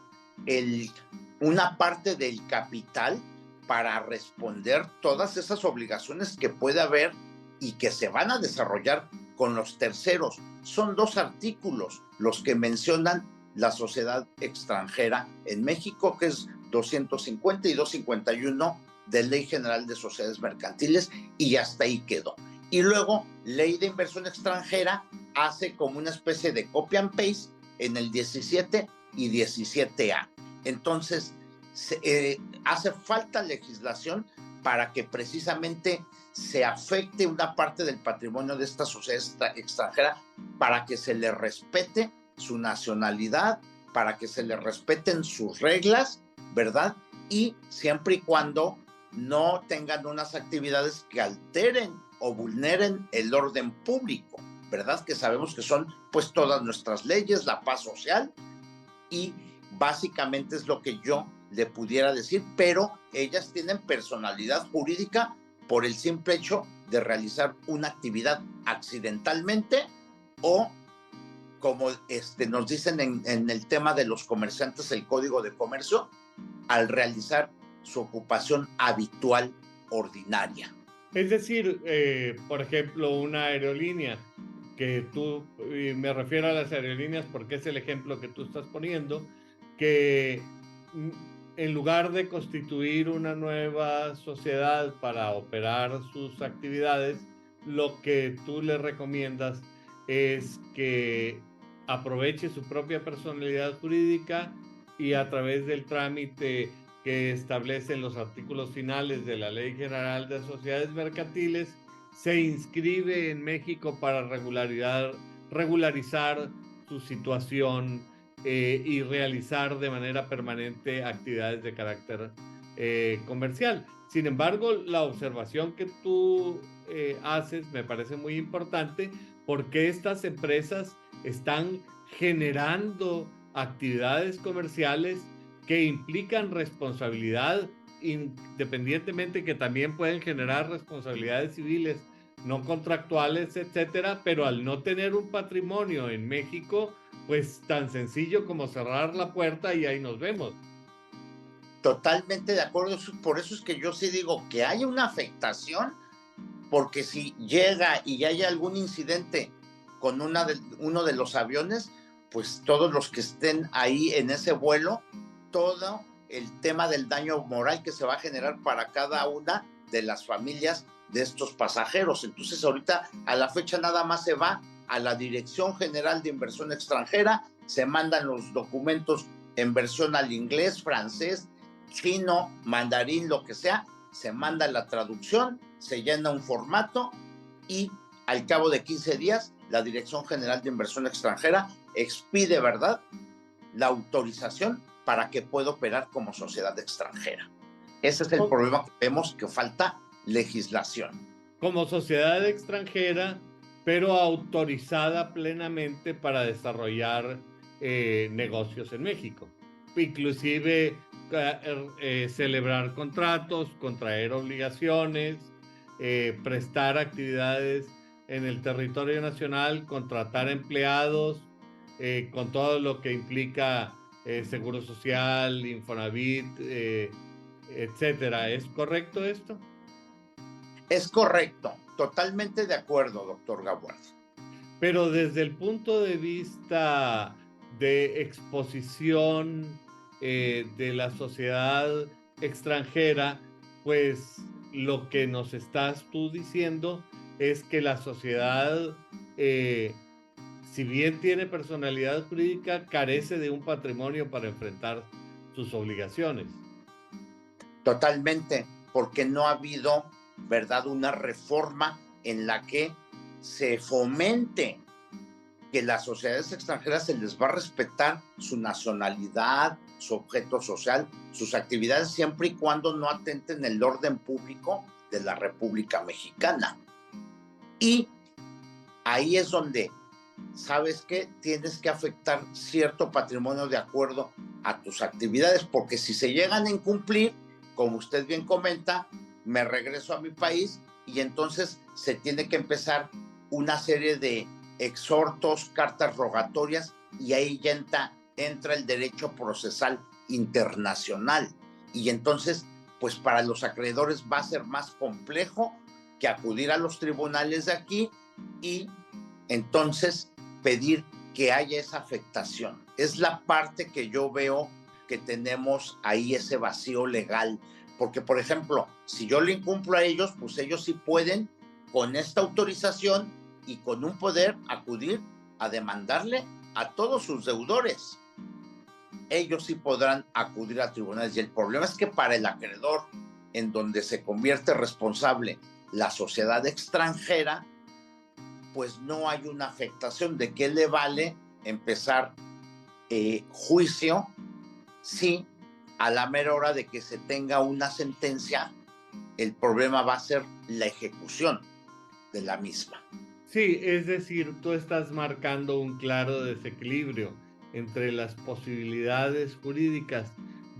una parte del capital para responder todas esas obligaciones que puede haber y que se van a desarrollar con los terceros. Son 2 artículos los que mencionan la sociedad extranjera en México, que es 250 y 251 de Ley General de Sociedades Mercantiles, y hasta ahí quedó. Y luego, Ley de Inversión Extranjera hace como una especie de copy and paste en el 17 y 17A. Entonces, hace falta legislación para que precisamente se afecte una parte del patrimonio de esta sociedad extranjera, para que se le respete su nacionalidad, para que se le respeten sus reglas, ¿verdad? Y siempre y cuando no tengan unas actividades que alteren o vulneren el orden público, ¿verdad? Que sabemos que son pues todas nuestras leyes, la paz social, y básicamente es lo que yo le pudiera decir, pero ellas tienen personalidad jurídica por el simple hecho de realizar una actividad accidentalmente o, como nos dicen en el tema de los comerciantes, el Código de Comercio, al realizar su ocupación habitual ordinaria. Es decir, por ejemplo, una aerolínea, que tú, me refiero a las aerolíneas porque es el ejemplo que tú estás poniendo, que en lugar de constituir una nueva sociedad para operar sus actividades, lo que tú le recomiendas es que aproveche su propia personalidad jurídica y a través del trámite que establecen los artículos finales de la Ley General de Sociedades Mercantiles, se inscribe en México para regularizar su situación y realizar de manera permanente actividades de carácter comercial. Sin embargo, la observación que tú haces me parece muy importante, porque estas empresas están generando actividades comerciales que implican responsabilidad, independientemente que también pueden generar responsabilidades civiles no contractuales, etcétera, pero al no tener un patrimonio en México, pues tan sencillo como cerrar la puerta y ahí nos vemos. Totalmente de acuerdo, por eso es que yo sí digo que hay una afectación, porque si llega y hay algún incidente con uno de los aviones, pues todos los que estén ahí en ese vuelo, todo el tema del daño moral que se va a generar para cada una de las familias de estos pasajeros. Entonces ahorita a la fecha nada más se va a la Dirección General de Inversión Extranjera, se mandan los documentos en versión al inglés, francés, chino, mandarín, lo que sea, se manda la traducción, se llena un formato y al cabo de 15 días la Dirección General de Inversión Extranjera expide, ¿verdad?, la autorización para que pueda operar como sociedad extranjera. Ese es el problema que vemos, que falta legislación. Como sociedad extranjera, pero autorizada plenamente para desarrollar negocios en México. Inclusive celebrar contratos, contraer obligaciones, prestar actividades en el territorio nacional, contratar empleados, con todo lo que implica Seguro Social, Infonavit, etcétera. ¿Es correcto esto? Es correcto, totalmente de acuerdo, doctor Gabuardi. Pero desde el punto de vista de exposición de la sociedad extranjera, pues lo que nos estás tú diciendo es que la sociedad, si bien tiene personalidad jurídica, carece de un patrimonio para enfrentar sus obligaciones. Totalmente, porque no ha habido, ¿verdad?, una reforma en la que se fomente que las sociedades extranjeras se les va a respetar su nacionalidad, su objeto social, sus actividades, siempre y cuando no atenten el orden público de la República Mexicana. Y ahí es donde, ¿sabes qué? Tienes que afectar cierto patrimonio de acuerdo a tus actividades, porque si se llegan a incumplir, como usted bien comenta, me regreso a mi país y entonces se tiene que empezar una serie de exhortos, cartas rogatorias, y ahí ya entra el derecho procesal internacional. Y entonces, pues para los acreedores va a ser más complejo que acudir a los tribunales de aquí y entonces pedir que haya esa afectación. Es la parte que yo veo que tenemos ahí, ese vacío legal. Porque, por ejemplo, si yo le incumplo a ellos, pues ellos sí pueden, con esta autorización y con un poder, acudir a demandarle a todos sus deudores. Ellos sí podrán acudir a tribunales. Y el problema es que para el acreedor, en donde se convierte responsable la sociedad extranjera, pues no hay una afectación. ¿De qué le vale empezar juicio si a la mera hora de que se tenga una sentencia, el problema va a ser la ejecución de la misma? Sí, es decir, tú estás marcando un claro desequilibrio entre las posibilidades jurídicas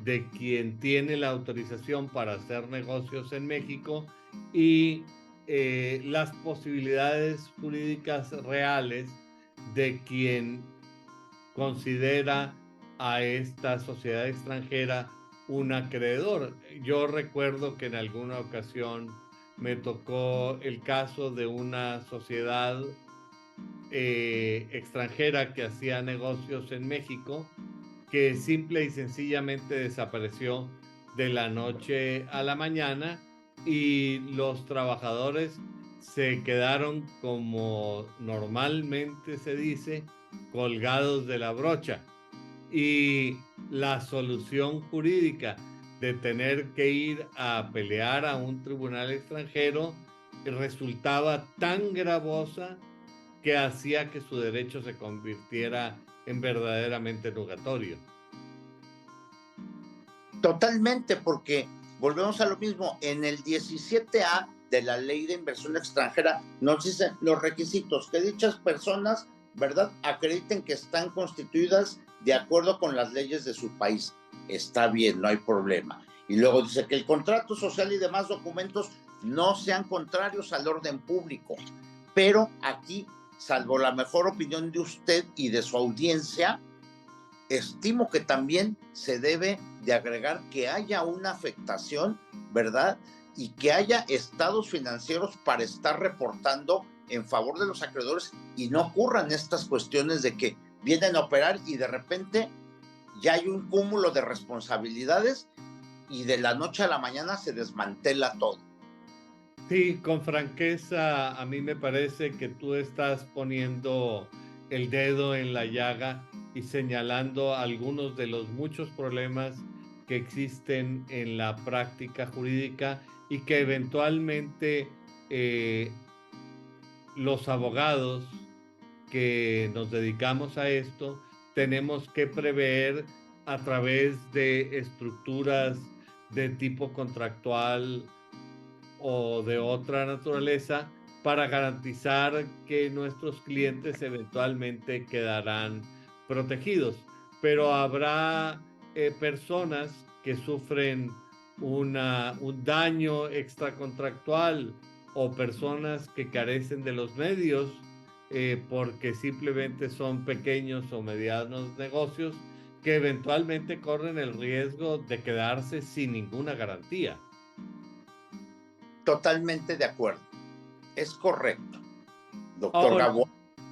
de quien tiene la autorización para hacer negocios en México y las posibilidades jurídicas reales de quien considera a esta sociedad extranjera un acreedor. Yo recuerdo que en alguna ocasión me tocó el caso de una sociedad extranjera que hacía negocios en México, que simple y sencillamente desapareció de la noche a la mañana y los trabajadores se quedaron, como normalmente se dice, colgados de la brocha. Y la solución jurídica de tener que ir a pelear a un tribunal extranjero resultaba tan gravosa que hacía que su derecho se convirtiera en verdaderamente nugatorio. Totalmente, porque volvemos a lo mismo. En el 17A de la Ley de Inversión Extranjera nos dicen los requisitos: que dichas personas, ¿verdad?, acrediten que están constituidas de acuerdo con las leyes de su país. Está bien, no hay problema. Y luego dice que el contrato social y demás documentos no sean contrarios al orden público. Pero aquí, salvo la mejor opinión de usted y de su audiencia, estimo que también se debe de agregar que haya una afectación, ¿verdad?, y que haya estados financieros para estar reportando en favor de los acreedores, y no ocurran estas cuestiones de que vienen a operar y de repente ya hay un cúmulo de responsabilidades y de la noche a la mañana se desmantela todo. Sí, con franqueza, a mí me parece que tú estás poniendo el dedo en la llaga y señalando algunos de los muchos problemas que existen en la práctica jurídica y que eventualmente los abogados que nos dedicamos a esto tenemos que prever a través de estructuras de tipo contractual o de otra naturaleza para garantizar que nuestros clientes eventualmente quedarán protegidos. Pero habrá personas que sufren un daño extracontractual o personas que carecen de los medios porque simplemente son pequeños o medianos negocios que eventualmente corren el riesgo de quedarse sin ninguna garantía. Totalmente de acuerdo. Es correcto, doctor Ahora, Gabo,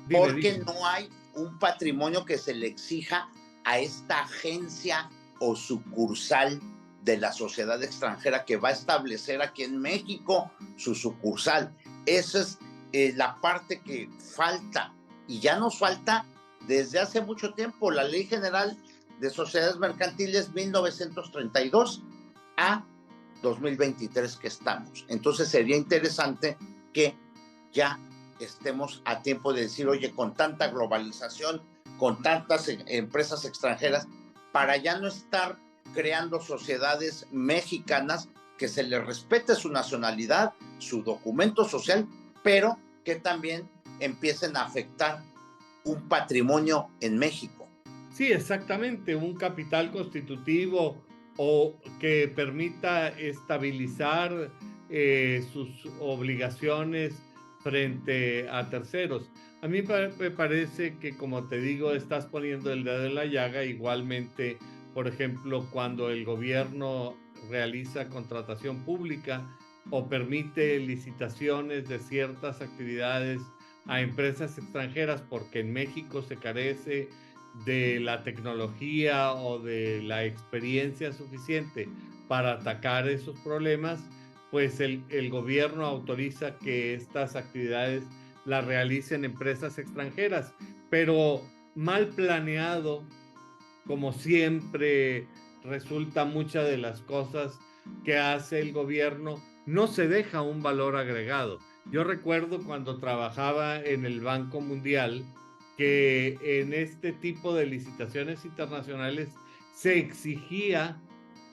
dime, porque dime. no hay un patrimonio que se le exija a esta agencia o sucursal de la sociedad extranjera que va a establecer aquí en México su sucursal. Esa es la parte que falta, y ya nos falta desde hace mucho tiempo. La Ley General de Sociedades Mercantiles 1932 a 2023 que estamos. Entonces sería interesante que ya estemos a tiempo de decir, oye, con tanta globalización, con tantas empresas extranjeras, para ya no estar creando sociedades mexicanas, que se les respete su nacionalidad, su documento social, pero que también empiecen a afectar un patrimonio en México. Sí, exactamente, un capital constitutivo o que permita estabilizar sus obligaciones frente a terceros. A mí me parece que, como te digo, estás poniendo el dedo en la llaga. Igualmente, por ejemplo, cuando el gobierno realiza contratación pública o permite licitaciones de ciertas actividades a empresas extranjeras porque en México se carece de la tecnología o de la experiencia suficiente para atacar esos problemas, pues el gobierno autoriza que estas actividades las realicen empresas extranjeras, pero mal planeado, como siempre resulta muchas de las cosas que hace el gobierno, no se deja un valor agregado. Yo recuerdo cuando trabajaba en el Banco Mundial que en este tipo de licitaciones internacionales se exigía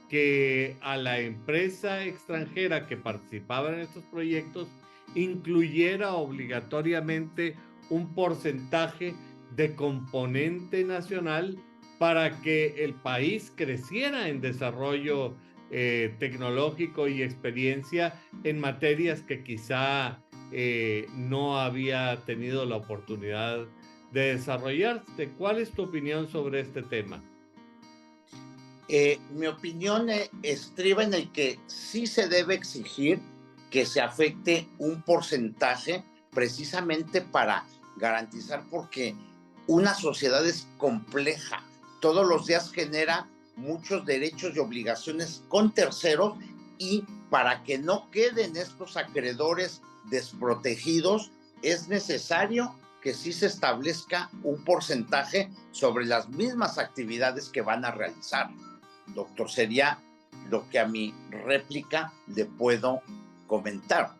que a la empresa extranjera que participaba en estos proyectos incluyera obligatoriamente un porcentaje de componente nacional para que el país creciera en desarrollo tecnológico y experiencia en materias que quizá no había tenido la oportunidad de desarrollarse. ¿Cuál es tu opinión sobre este tema? Mi opinión estriba en el que sí se debe exigir que se afecte un porcentaje precisamente para garantizar, porque una sociedad es compleja. Todos los días genera muchos derechos y obligaciones con terceros, y para que no queden estos acreedores desprotegidos es necesario que sí se establezca un porcentaje sobre las mismas actividades que van a realizar. Doctor, sería lo que a mi réplica le puedo comentar.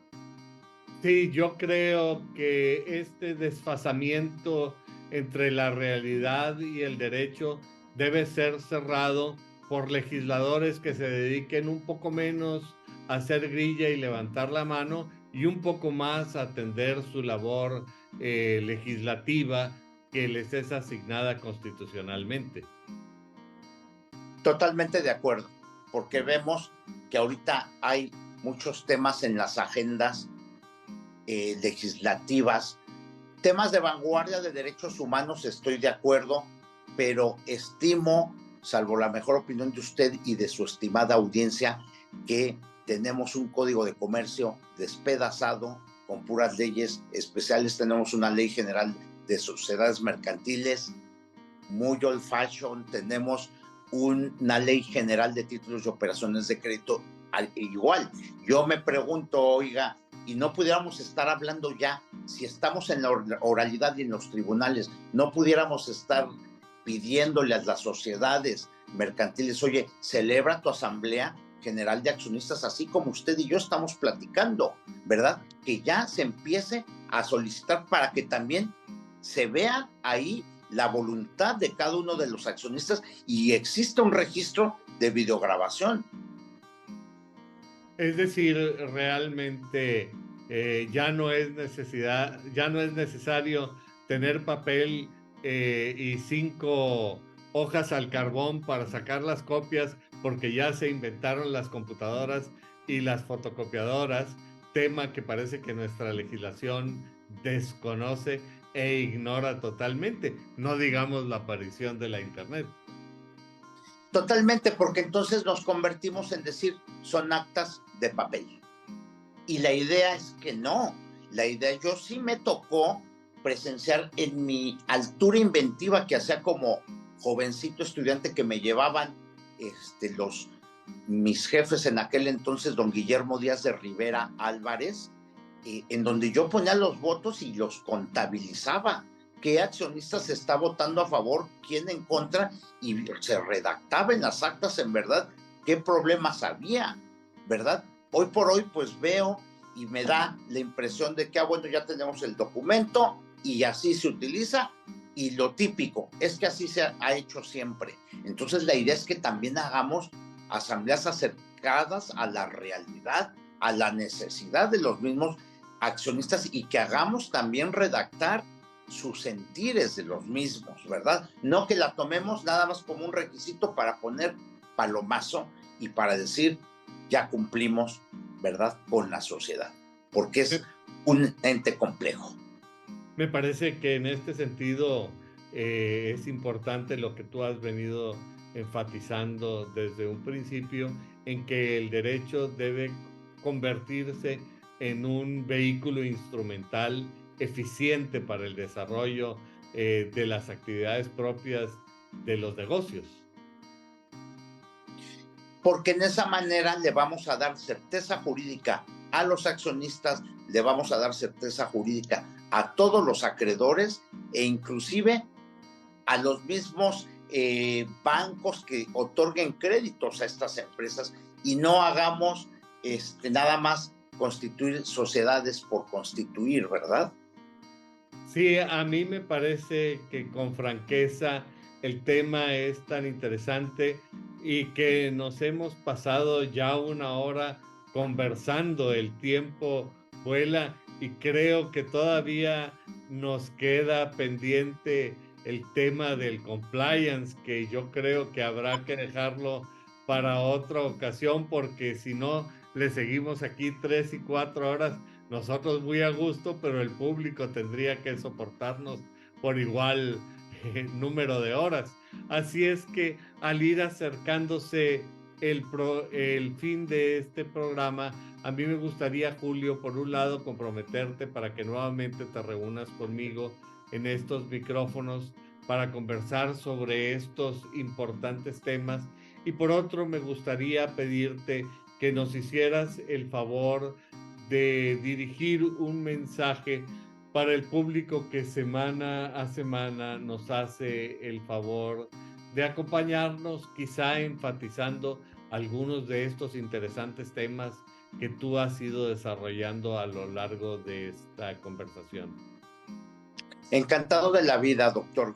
Sí, yo creo que este desfasamiento entre la realidad y el derecho debe ser cerrado por legisladores que se dediquen un poco menos a hacer grilla y levantar la mano y un poco más a atender su labor legislativa que les es asignada constitucionalmente. Totalmente de acuerdo, porque vemos que ahorita hay muchos temas en las agendas legislativas, temas de vanguardia de derechos humanos, estoy de acuerdo, pero estimo, salvo la mejor opinión de usted y de su estimada audiencia, que tenemos un código de comercio despedazado, con puras leyes especiales. Tenemos una ley general de sociedades mercantiles muy old fashion, tenemos una ley general de títulos y operaciones de crédito igual. Yo me pregunto, oiga, y no pudiéramos estar hablando ya, si estamos en la oralidad y en los tribunales, no pudiéramos estar pidiéndole a las sociedades mercantiles, oye, celebra tu asamblea general de accionistas, así como usted y yo estamos platicando, ¿verdad? Que ya se empiece a solicitar para que también se vea ahí la voluntad de cada uno de los accionistas y existe un registro de videograbación. Es decir, realmente ya no es necesario tener papel y 5 hojas al carbón para sacar las copias, porque ya se inventaron las computadoras y las fotocopiadoras, tema que parece que nuestra legislación desconoce e ignora totalmente, no digamos la aparición de la Internet. Totalmente, porque entonces nos convertimos en decir, son actas de papel. Y la idea es que no. La idea, yo sí me tocó presenciar en mi altura inventiva que hacía como jovencito estudiante, que me llevaban mis jefes en aquel entonces, don Guillermo Díaz de Rivera Álvarez, en donde yo ponía los votos y los contabilizaba. ¿Qué accionista se está votando a favor, quién en contra? Y se redactaba en las actas, en verdad, qué problemas había, ¿verdad? Hoy por hoy, pues veo y me da la impresión de que, bueno, ya tenemos el documento y así se utiliza, y lo típico es que así se ha hecho siempre. Entonces, la idea es que también hagamos asambleas acercadas a la realidad, a la necesidad de los mismos accionistas, y que hagamos también redactar sus sentires de los mismos, ¿verdad? No que la tomemos nada más como un requisito para poner palomazo y para decir, ya cumplimos, ¿verdad?, con la sociedad, porque es un ente complejo. Me parece que en este sentido es importante lo que tú has venido enfatizando desde un principio, en que el derecho debe convertirse en un vehículo instrumental eficiente para el desarrollo de las actividades propias de los negocios. Porque en esa manera le vamos a dar certeza jurídica a los accionistas, le vamos a dar certeza jurídica a todos los acreedores, e inclusive a los mismos bancos que otorguen créditos a estas empresas, y no hagamos nada más constituir sociedades por constituir, ¿verdad? Sí, a mí me parece que con franqueza el tema es tan interesante y que nos hemos pasado ya 1 hora conversando. El tiempo vuela y creo que todavía nos queda pendiente el tema del compliance, que yo creo que habrá que dejarlo para otra ocasión, porque si no, le seguimos aquí 3 y 4 horas. Nosotros muy a gusto, pero el público tendría que soportarnos por igual número de horas. Así es que al ir acercándose el fin de este programa, a mí me gustaría, Julio, por un lado, comprometerte para que nuevamente te reúnas conmigo en estos micrófonos para conversar sobre estos importantes temas, y por otro, me gustaría pedirte que nos hicieras el favor de dirigir un mensaje para el público que semana a semana nos hace el favor de acompañarnos, quizá enfatizando algunos de estos interesantes temas que tú has ido desarrollando a lo largo de esta conversación. Encantado de la vida, doctor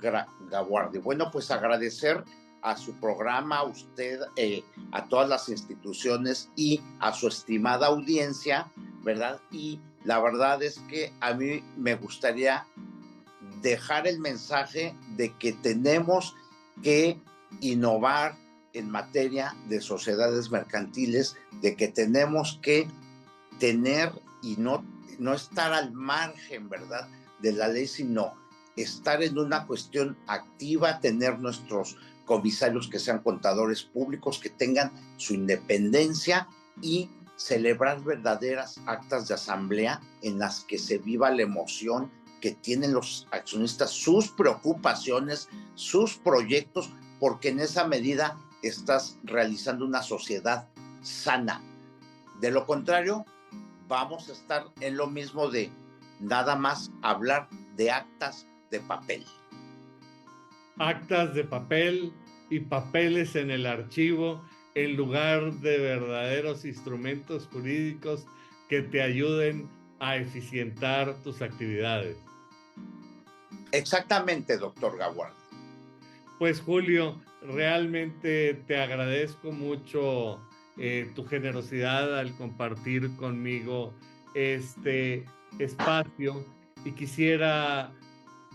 Gaguardi. Bueno, pues agradecer a su programa, a usted, a todas las instituciones y a su estimada audiencia, ¿verdad? Y la verdad es que a mí me gustaría dejar el mensaje de que tenemos que innovar en materia de sociedades mercantiles, de que tenemos que tener y no estar al margen, ¿verdad?, de la ley, sino estar en una cuestión activa, tener nuestros comisarios que sean contadores públicos, que tengan su independencia, y celebrar verdaderas actas de asamblea en las que se viva la emoción que tienen los accionistas, sus preocupaciones, sus proyectos, porque en esa medida estás realizando una sociedad sana. De lo contrario, vamos a estar en lo mismo de nada más hablar de actas de papel. Actas de papel y papeles en el archivo, en lugar de verdaderos instrumentos jurídicos que te ayuden a eficientar tus actividades. Exactamente, doctor Gaguardi. Pues Julio, realmente te agradezco mucho tu generosidad al compartir conmigo este espacio, y quisiera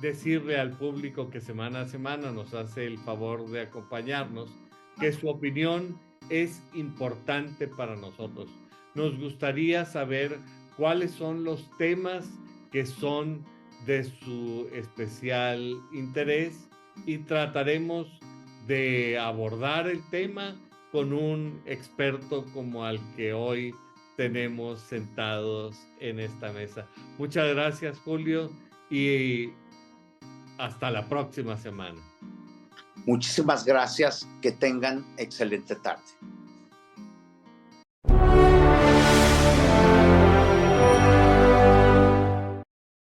decirle al público que semana a semana nos hace el favor de acompañarnos, que su opinión es importante para nosotros. Nos gustaría saber cuáles son los temas que son de su especial interés, y trataremos de abordar el tema con un experto como al que hoy tenemos sentados en esta mesa. Muchas gracias, Julio, y hasta la próxima semana. Muchísimas gracias. Que tengan excelente tarde.